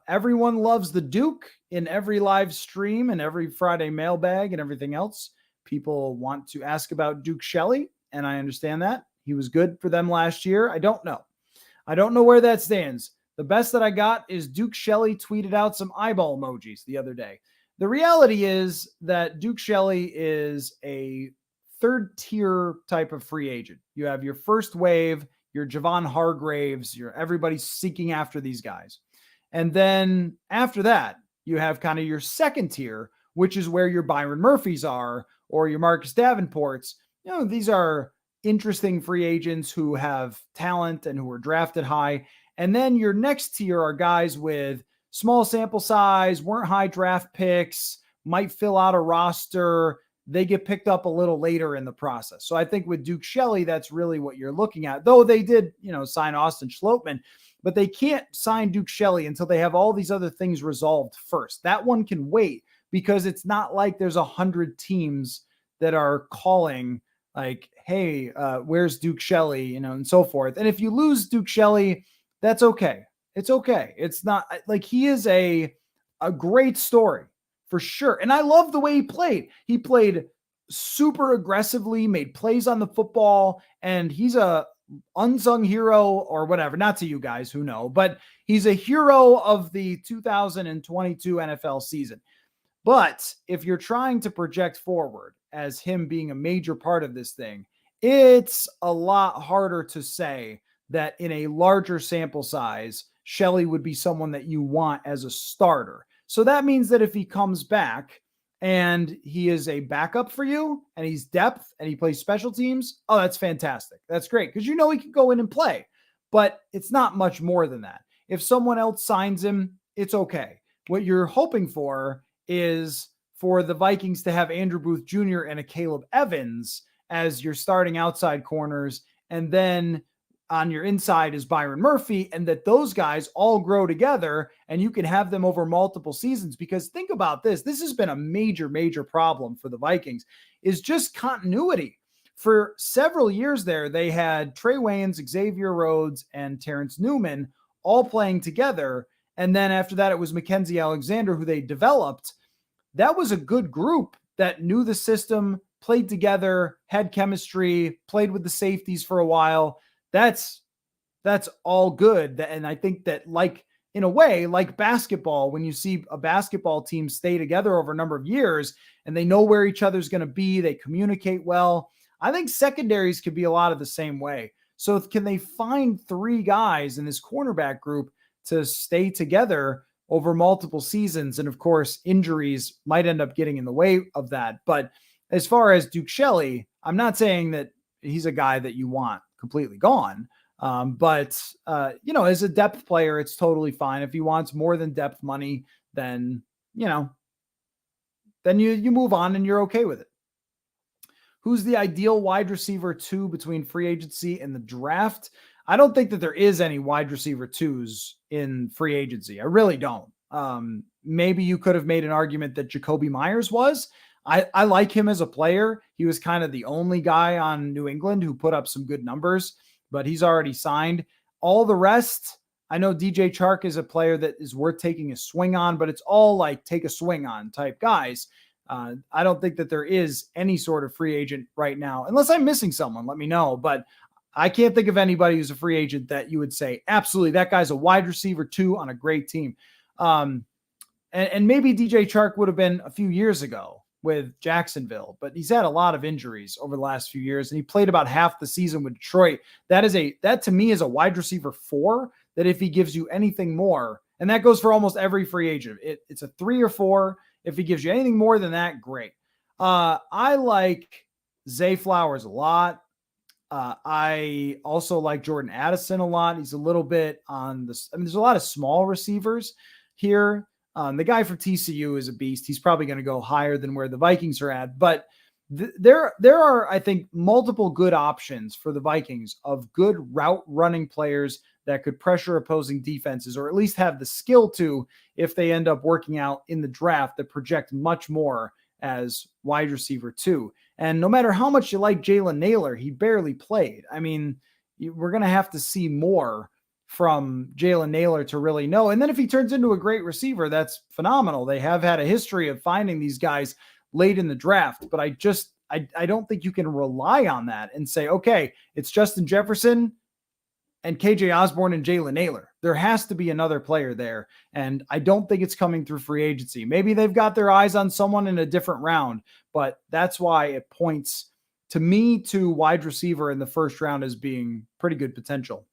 Everyone loves the Duke in every live stream and every Friday mailbag and everything else. People want to ask about Duke Shelley, and I understand that. He was good for them last year. I don't know where that stands. The best that I got is Duke Shelley tweeted out some eyeball emojis the other day. The reality is that Duke Shelley is a third tier type of free agent. You have your first wave, your Javon Hargraves, everybody's seeking after these guys. And then after that, you have kind of your second tier, which is where your Byron Murphys are, or your Marcus Davenports. These are interesting free agents who have talent and who are drafted high. And then your next tier are guys with small sample size, weren't high draft picks, might fill out a roster. They get picked up a little later in the process. So I think with Duke Shelley, that's really what you're looking at. Though they did, sign Austin Schlottman, but they can't sign Duke Shelley until they have all these other things resolved first. That one can wait, because it's not like there's 100 teams that are calling like, hey, where's Duke Shelley, and so forth. And if you lose Duke Shelley, that's okay. It's okay. It's not like he is a great story for sure. And I love the way he played. He played super aggressively, made plays on the football, and he's a unsung hero or whatever. Not to you guys who know, but he's a hero of the 2022 NFL season. But if you're trying to project forward as him being a major part of this thing, it's a lot harder to say that in a larger sample size, Shelley would be someone that you want as a starter. So that means that if he comes back and he is a backup for you and he's depth and he plays special teams, oh, that's fantastic. That's great, because he can go in and play. But it's not much more than that. If someone else signs him, it's okay. What you're hoping for is for the Vikings to have Andrew Booth Jr. and a Caleb Evans as your starting outside corners, and then on your inside is Byron Murphy, and that those guys all grow together and you can have them over multiple seasons. Because think about this. This has been a major, major problem for the Vikings, is just continuity. For several years there, they had Trey Waynes, Xavier Rhodes, and Terrence Newman all playing together. And then after that, it was Mackenzie Alexander, who they developed. That was a good group that knew the system, played together, had chemistry, played with the safeties for a while. That's all good. And I think that, like, in a way, like basketball, when you see a basketball team stay together over a number of years and they know where each other's going to be, they communicate well. I think secondaries could be a lot of the same way. So can they find three guys in this cornerback group to stay together over multiple seasons? And of course, injuries might end up getting in the way of that. But as far as Duke Shelley, I'm not saying that he's a guy that you want completely gone. But as a depth player, it's totally fine. If he wants more than depth money, then you move on and you're okay with it. Who's the ideal wide receiver 2 between free agency and the draft? I don't think that there is any wide receiver 2s in free agency. I really don't. Maybe you could have made an argument that Jacoby Myers was. I like him as a player. He was kind of the only guy on New England who put up some good numbers, but he's already signed. All the rest, I know DJ Chark is a player that is worth taking a swing on, but it's all like take a swing on type guys. I don't think that there is any sort of free agent right now, unless I'm missing someone, let me know. But I can't think of anybody who's a free agent that you would say, absolutely, that guy's a wide receiver 2 on a great team. And maybe DJ Chark would have been a few years ago with Jacksonville, but he's had a lot of injuries over the last few years, and he played about half the season with Detroit. That to me is a wide receiver 4, that if he gives you anything more, and that goes for almost every free agent, it's a 3 or 4. If he gives you anything more than that, great. I like Zay Flowers a lot. I also like Jordan Addison a lot. He's a little bit on this. I mean, there's a lot of small receivers here. The guy from TCU is a beast. He's probably going to go higher than where the Vikings are at, but There are, I think, multiple good options for the Vikings of good route running players that could pressure opposing defenses, or at least have the skill to, if they end up working out in the draft, that project much more as wide receiver too. And no matter how much you like Jalen Nailor, he barely played. I mean, we're going to have to see more from Jalen Nailor to really know. And then if he turns into a great receiver, that's phenomenal. They have had a history of finding these guys late in the draft, but I don't think you can rely on that and say, okay, it's Justin Jefferson and KJ Osborne and Jalen Nailor. There has to be another player there. And I don't think it's coming through free agency. Maybe they've got their eyes on someone in a different round, but that's why it points to me to wide receiver in the first round as being pretty good potential.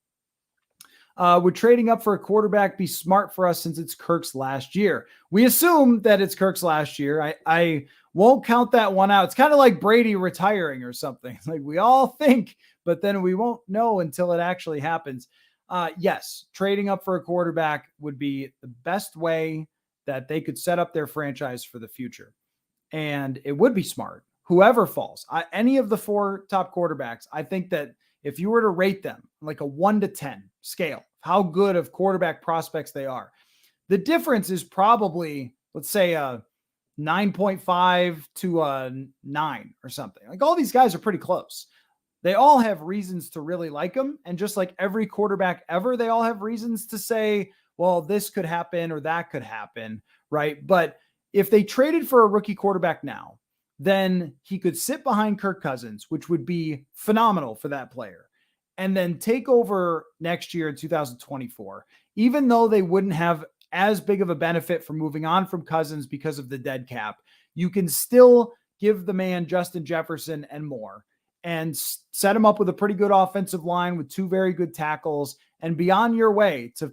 Would trading up for a quarterback be smart for us since it's Kirk's last year? We assume that it's Kirk's last year. I won't count that one out. It's kind of like Brady retiring or something. Like we all think, but then we won't know until it actually happens. Yes, trading up for a quarterback would be the best way that they could set up their franchise for the future. And it would be smart. Whoever falls, any of the 4 top quarterbacks, I think that if you were to rate them like a 1 to 10 scale, how good of quarterback prospects they are, the difference is probably, let's say, a 9.5 to a 9 or something. Like all these guys are pretty close. They all have reasons to really like them. And just like every quarterback ever, they all have reasons to say, well, this could happen or that could happen, right? But if they traded for a rookie quarterback now, then he could sit behind Kirk Cousins, which would be phenomenal for that player, and then take over next year in 2024, even though they wouldn't have as big of a benefit from moving on from Cousins because of the dead cap. You can still give the man Justin Jefferson and more and set him up with a pretty good offensive line with 2 very good tackles and be on your way to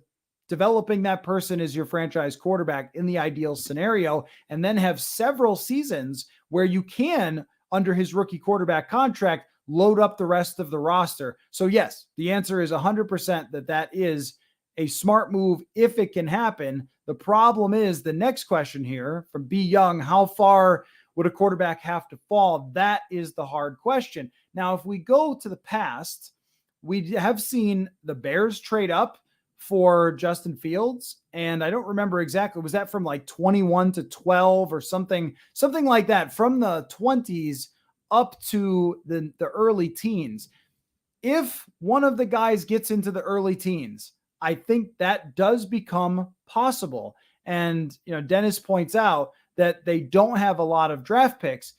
developing that person as your franchise quarterback in the ideal scenario, and then have several seasons where you can, under his rookie quarterback contract, load up the rest of the roster. So yes, the answer is 100% that is a smart move if it can happen. The problem is the next question here from B. Young, how far would a quarterback have to fall? That is the hard question. Now, if we go to the past, we have seen the Bears trade up for Justin Fields. And I don't remember exactly, was that from like 21 to 12 or something like that, from the 20s up to the early teens. If one of the guys gets into the early teens, I think that does become possible. And, Dennis points out that they don't have a lot of draft picks.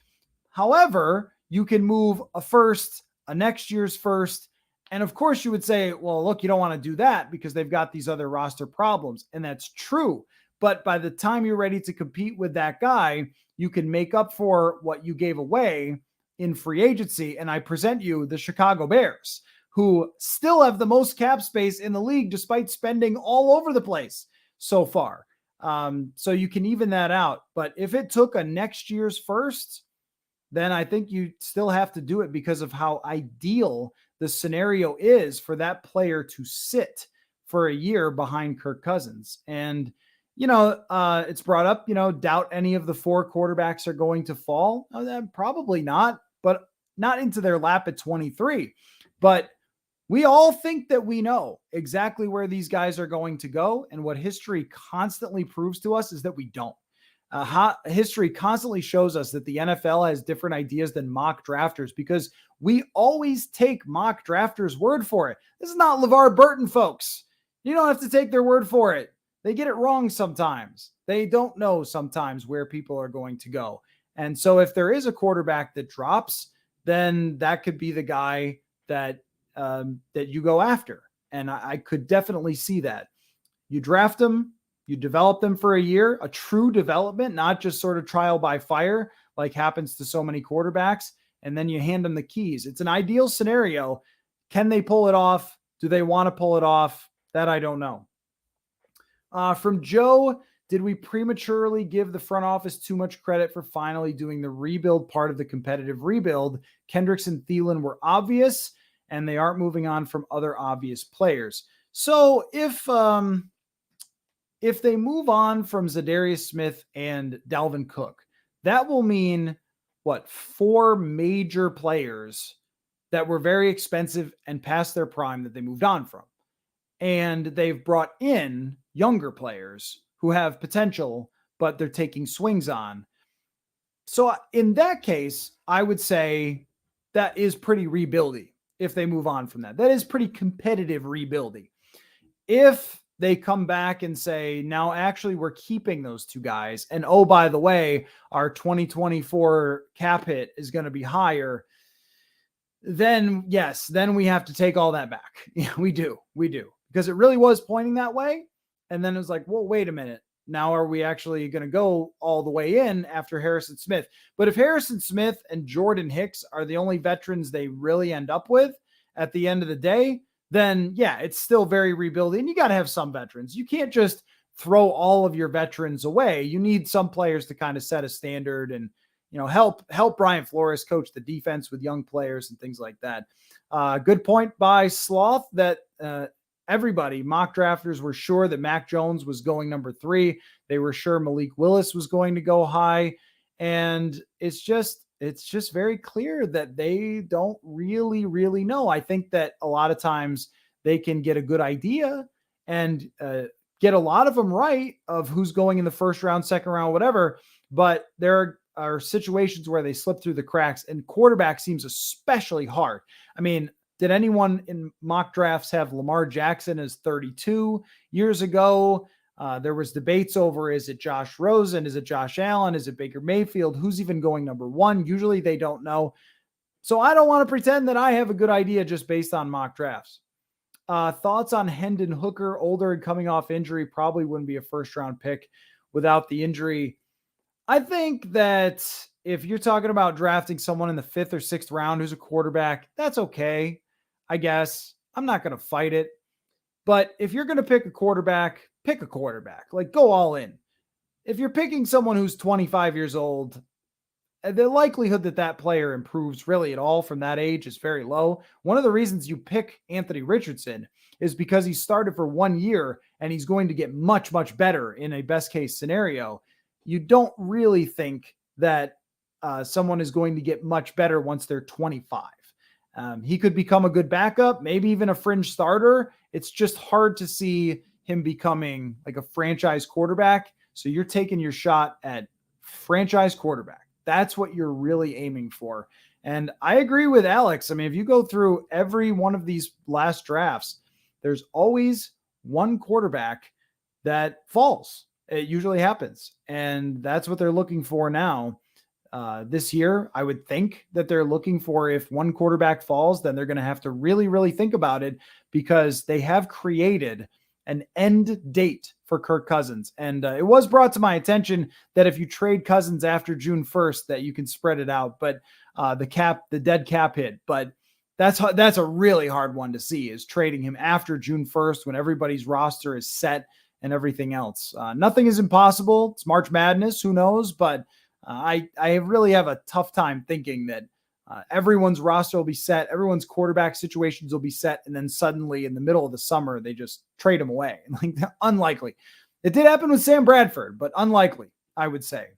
However, you can move a first, a next year's first. And of course you would say, well, look, you don't want to do that because they've got these other roster problems. And that's true. But by the time you're ready to compete with that guy, you can make up for what you gave away in free agency. And I present you the Chicago Bears, who still have the most cap space in the league, despite spending all over the place so far. So you can even that out. But if it took a next year's first, then I think you still have to do it because of how ideal the scenario is for that player to sit for a year behind Kirk Cousins. And, it's brought up, doubt any of the 4 quarterbacks are going to fall. Probably not, but not into their lap at 23. But we all think that we know exactly where these guys are going to go. And what history constantly proves to us is that we don't. History constantly shows us that the NFL has different ideas than mock drafters because we always take mock drafters' word for it. This is not LeVar Burton, folks. You don't have to take their word for it. They get it wrong sometimes. They don't know sometimes where people are going to go. And so if there is a quarterback that drops, then that could be the guy that you go after. And I could definitely see that. You draft them, you develop them for a year, a true development, not just sort of trial by fire, like happens to so many quarterbacks. And then you hand them the keys. It's an ideal scenario. Can they pull it off? Do they want to pull it off? That I don't know. From Joe, did we prematurely give the front office too much credit for finally doing the rebuild part of the competitive rebuild? Kendricks and Thielen were obvious, and they aren't moving on from other obvious players. So if they move on from Za'Darius Smith and Dalvin Cook, that will mean 4 major players that were very expensive and past their prime that they moved on from. And they've brought in younger players who have potential, but they're taking swings on. So in that case, I would say that is pretty rebuildy if they move on from that. That is pretty competitive rebuilding. If they come back and say, now actually we're keeping those 2 guys, and oh, by the way, our 2024 cap hit is going to be higher, then yes, then we have to take all that back. Yeah, we do. Because it really was pointing that way. And then it was like, well, wait a minute. Now are we actually going to go all the way in after Harrison Smith? But if Harrison Smith and Jordan Hicks are the only veterans they really end up with at the end of the day, then yeah, it's still very rebuilding. You got to have some veterans. You can't just throw all of your veterans away. You need some players to kind of set a standard and, help Brian Flores coach the defense with young players and things like that. Good point by Sloth that everybody, mock drafters, were sure that Mac Jones was going number 3. They were sure Malik Willis was going to go high. And it's just very clear that they don't really know. I think that a lot of times they can get a good idea and get a lot of them right of who's going in the first round, second round, whatever. But there are situations where they slip through the cracks, and quarterback seems especially hard. I mean, did anyone in mock drafts have Lamar Jackson as 32 years ago? There was debates over, is it Josh Rosen? Is it Josh Allen? Is it Baker Mayfield? Who's even going number 1? Usually they don't know. So I don't want to pretend that I have a good idea just based on mock drafts. Thoughts on Hendon Hooker, older and coming off injury, probably wouldn't be a first round pick without the injury. I think that if you're talking about drafting someone in the 5th or 6th round who's a quarterback, that's okay, I guess. I'm not going to fight it. But if you're going to pick a quarterback, pick a quarterback. Like, go all in. If you're picking someone who's 25 years old, the likelihood that that player improves really at all from that age is very low. One of the reasons you pick Anthony Richardson is because he started for 1 year and he's going to get much, much better in a best case scenario. You don't really think that someone is going to get much better once they're 25. He could become a good backup, maybe even a fringe starter. It's just hard to see him becoming like a franchise quarterback. So you're taking your shot at franchise quarterback. That's what you're really aiming for. And I agree with Alex. I mean, if you go through every one of these last drafts, there's always one quarterback that falls. It usually happens. And that's what they're looking for now. This year, I would think that they're looking for, if one quarterback falls, then they're going to have to really think about it, because they have created an end date for Kirk Cousins. And it was brought to my attention that if you trade Cousins after June 1st, that you can spread it out. But the dead cap hit. But that's a really hard one to see, is trading him after June 1st when everybody's roster is set and everything else. Nothing is impossible. It's March Madness. Who knows? But I really have a tough time thinking that everyone's roster will be set, everyone's quarterback situations will be set, and then suddenly in the middle of the summer, they just trade him away. Like, unlikely. It did happen with Sam Bradford, but unlikely, I would say.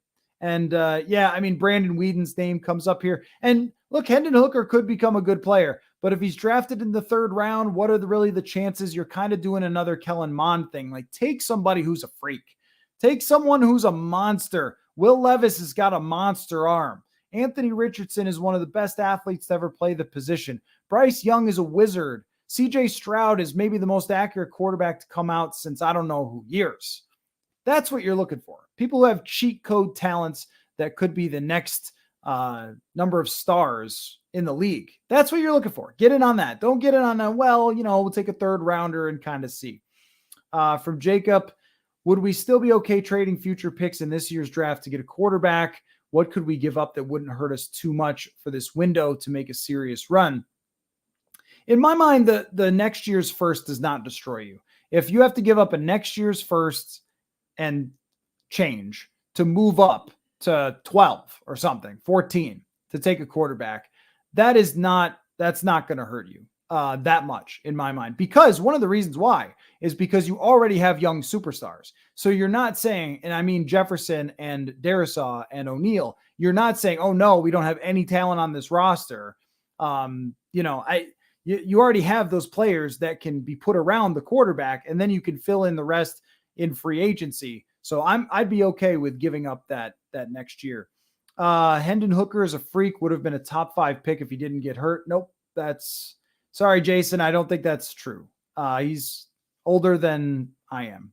And yeah, I mean, Brandon Whedon's name comes up here. And look, Hendon Hooker could become a good player, but if he's drafted in the 3rd round, what are really the chances? You're kind of doing another Kellen Mond thing. Like, take somebody who's a freak. Take someone who's a monster. Will Levis has got a monster arm. Anthony Richardson is one of the best athletes to ever play the position. Bryce Young is a wizard. CJ Stroud is maybe the most accurate quarterback to come out since I don't know who years. That's what you're looking for. People who have cheat code talents that could be the next number of stars in the league. That's what you're looking for. Get in on that. Don't get in on that, well, we'll take a 3rd rounder and kind of see. From Jacob, would we still be okay trading future picks in this year's draft to get a quarterback? What could we give up that wouldn't hurt us too much for this window to make a serious run? In my mind, the next year's first does not destroy you. If you have to give up a next year's first and change to move up to 12 or something, 14 to take a quarterback, that's not going to hurt you. that much in my mind, because one of the reasons why is because you already have young superstars. So you're not saying, and I mean Jefferson and Darisaw and O'Neal, you're not saying, oh no, we don't have any talent on this roster. You already have those players that can be put around the quarterback, and then you can fill in the rest in free agency. So I'd be okay with giving up that next year. Hendon Hooker is a freak, would have been a top 5 pick if he didn't get hurt. Nope. Sorry, Jason. I don't think that's true. He's older than I am.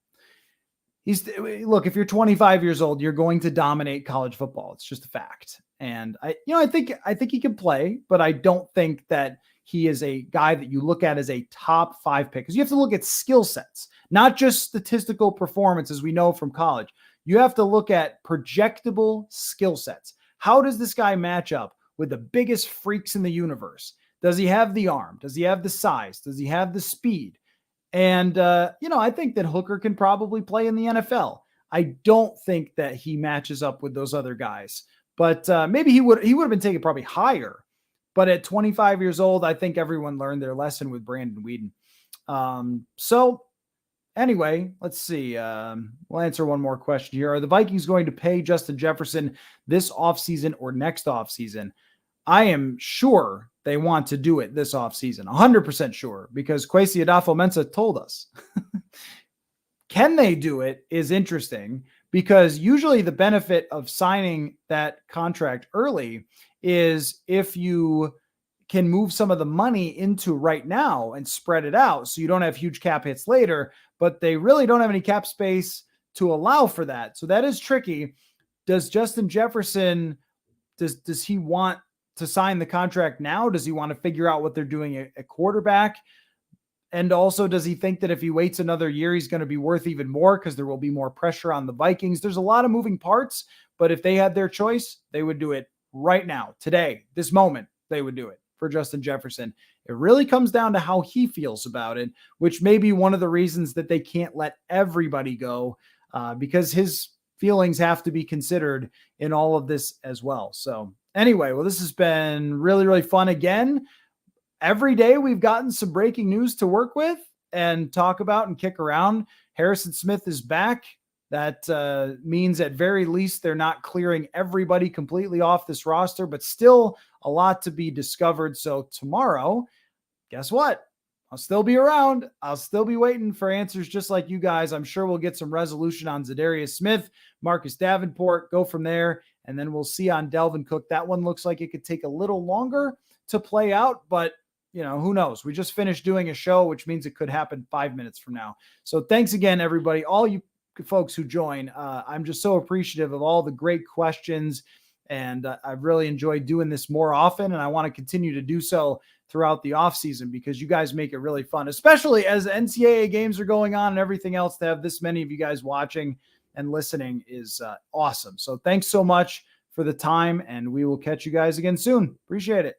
Look, if you're 25 years old, you're going to dominate college football. It's just a fact. And I think he can play, but I don't think that he is a guy that you look at as a top 5 pick, because you have to look at skill sets, not just statistical performance, as we know from college. You have to look at projectable skill sets. How does this guy match up with the biggest freaks in the universe? Does he have the arm? Does he have the size? Does he have the speed? And, I think that Hooker can probably play in the NFL. I don't think that he matches up with those other guys, but maybe he would have been taken probably higher. But at 25 years old, I think everyone learned their lesson with Brandon Weeden. So anyway, let's see. We'll answer one more question here. Are the Vikings going to pay Justin Jefferson this offseason or next offseason? I am sure they want to do it this offseason, 100% sure, because Kwesi Adafo-Mensah told us. Can they do it is interesting, because usually the benefit of signing that contract early is if you can move some of the money into right now and spread it out so you don't have huge cap hits later, but they really don't have any cap space to allow for that. So that is tricky. Does Justin Jefferson, does he want to sign the contract now? Does he want to figure out what they're doing at quarterback? And also, does he think that if he waits another year, he's going to be worth even more because there will be more pressure on the Vikings? There's a lot of moving parts, but if they had their choice, they would do it right now, today, this moment, they would do it for Justin Jefferson. It really comes down to how he feels about it, which may be one of the reasons that they can't let everybody go, because his feelings have to be considered in all of this as well. So anyway, well, this has been really, really fun again. Every day we've gotten some breaking news to work with and talk about and kick around. Harrison Smith is back. That means at very least they're not clearing everybody completely off this roster, but still a lot to be discovered. So tomorrow, guess what? I'll still be around. I'll still be waiting for answers just like you guys. I'm sure we'll get some resolution on Za'Darius Smith, Marcus Davenport, go from there. And then we'll see on Dalvin Cook. That one looks like it could take a little longer to play out, but who knows? We just finished doing a show, which means it could happen 5 minutes from now. So thanks again, everybody. All you folks who join, I'm just so appreciative of all the great questions, and I've really enjoyed doing this more often, and I want to continue to do so throughout the off season because you guys make it really fun, especially as NCAA games are going on and everything else. To have this many of you guys watching and listening is awesome. So thanks so much for the time, and we will catch you guys again soon. Appreciate it.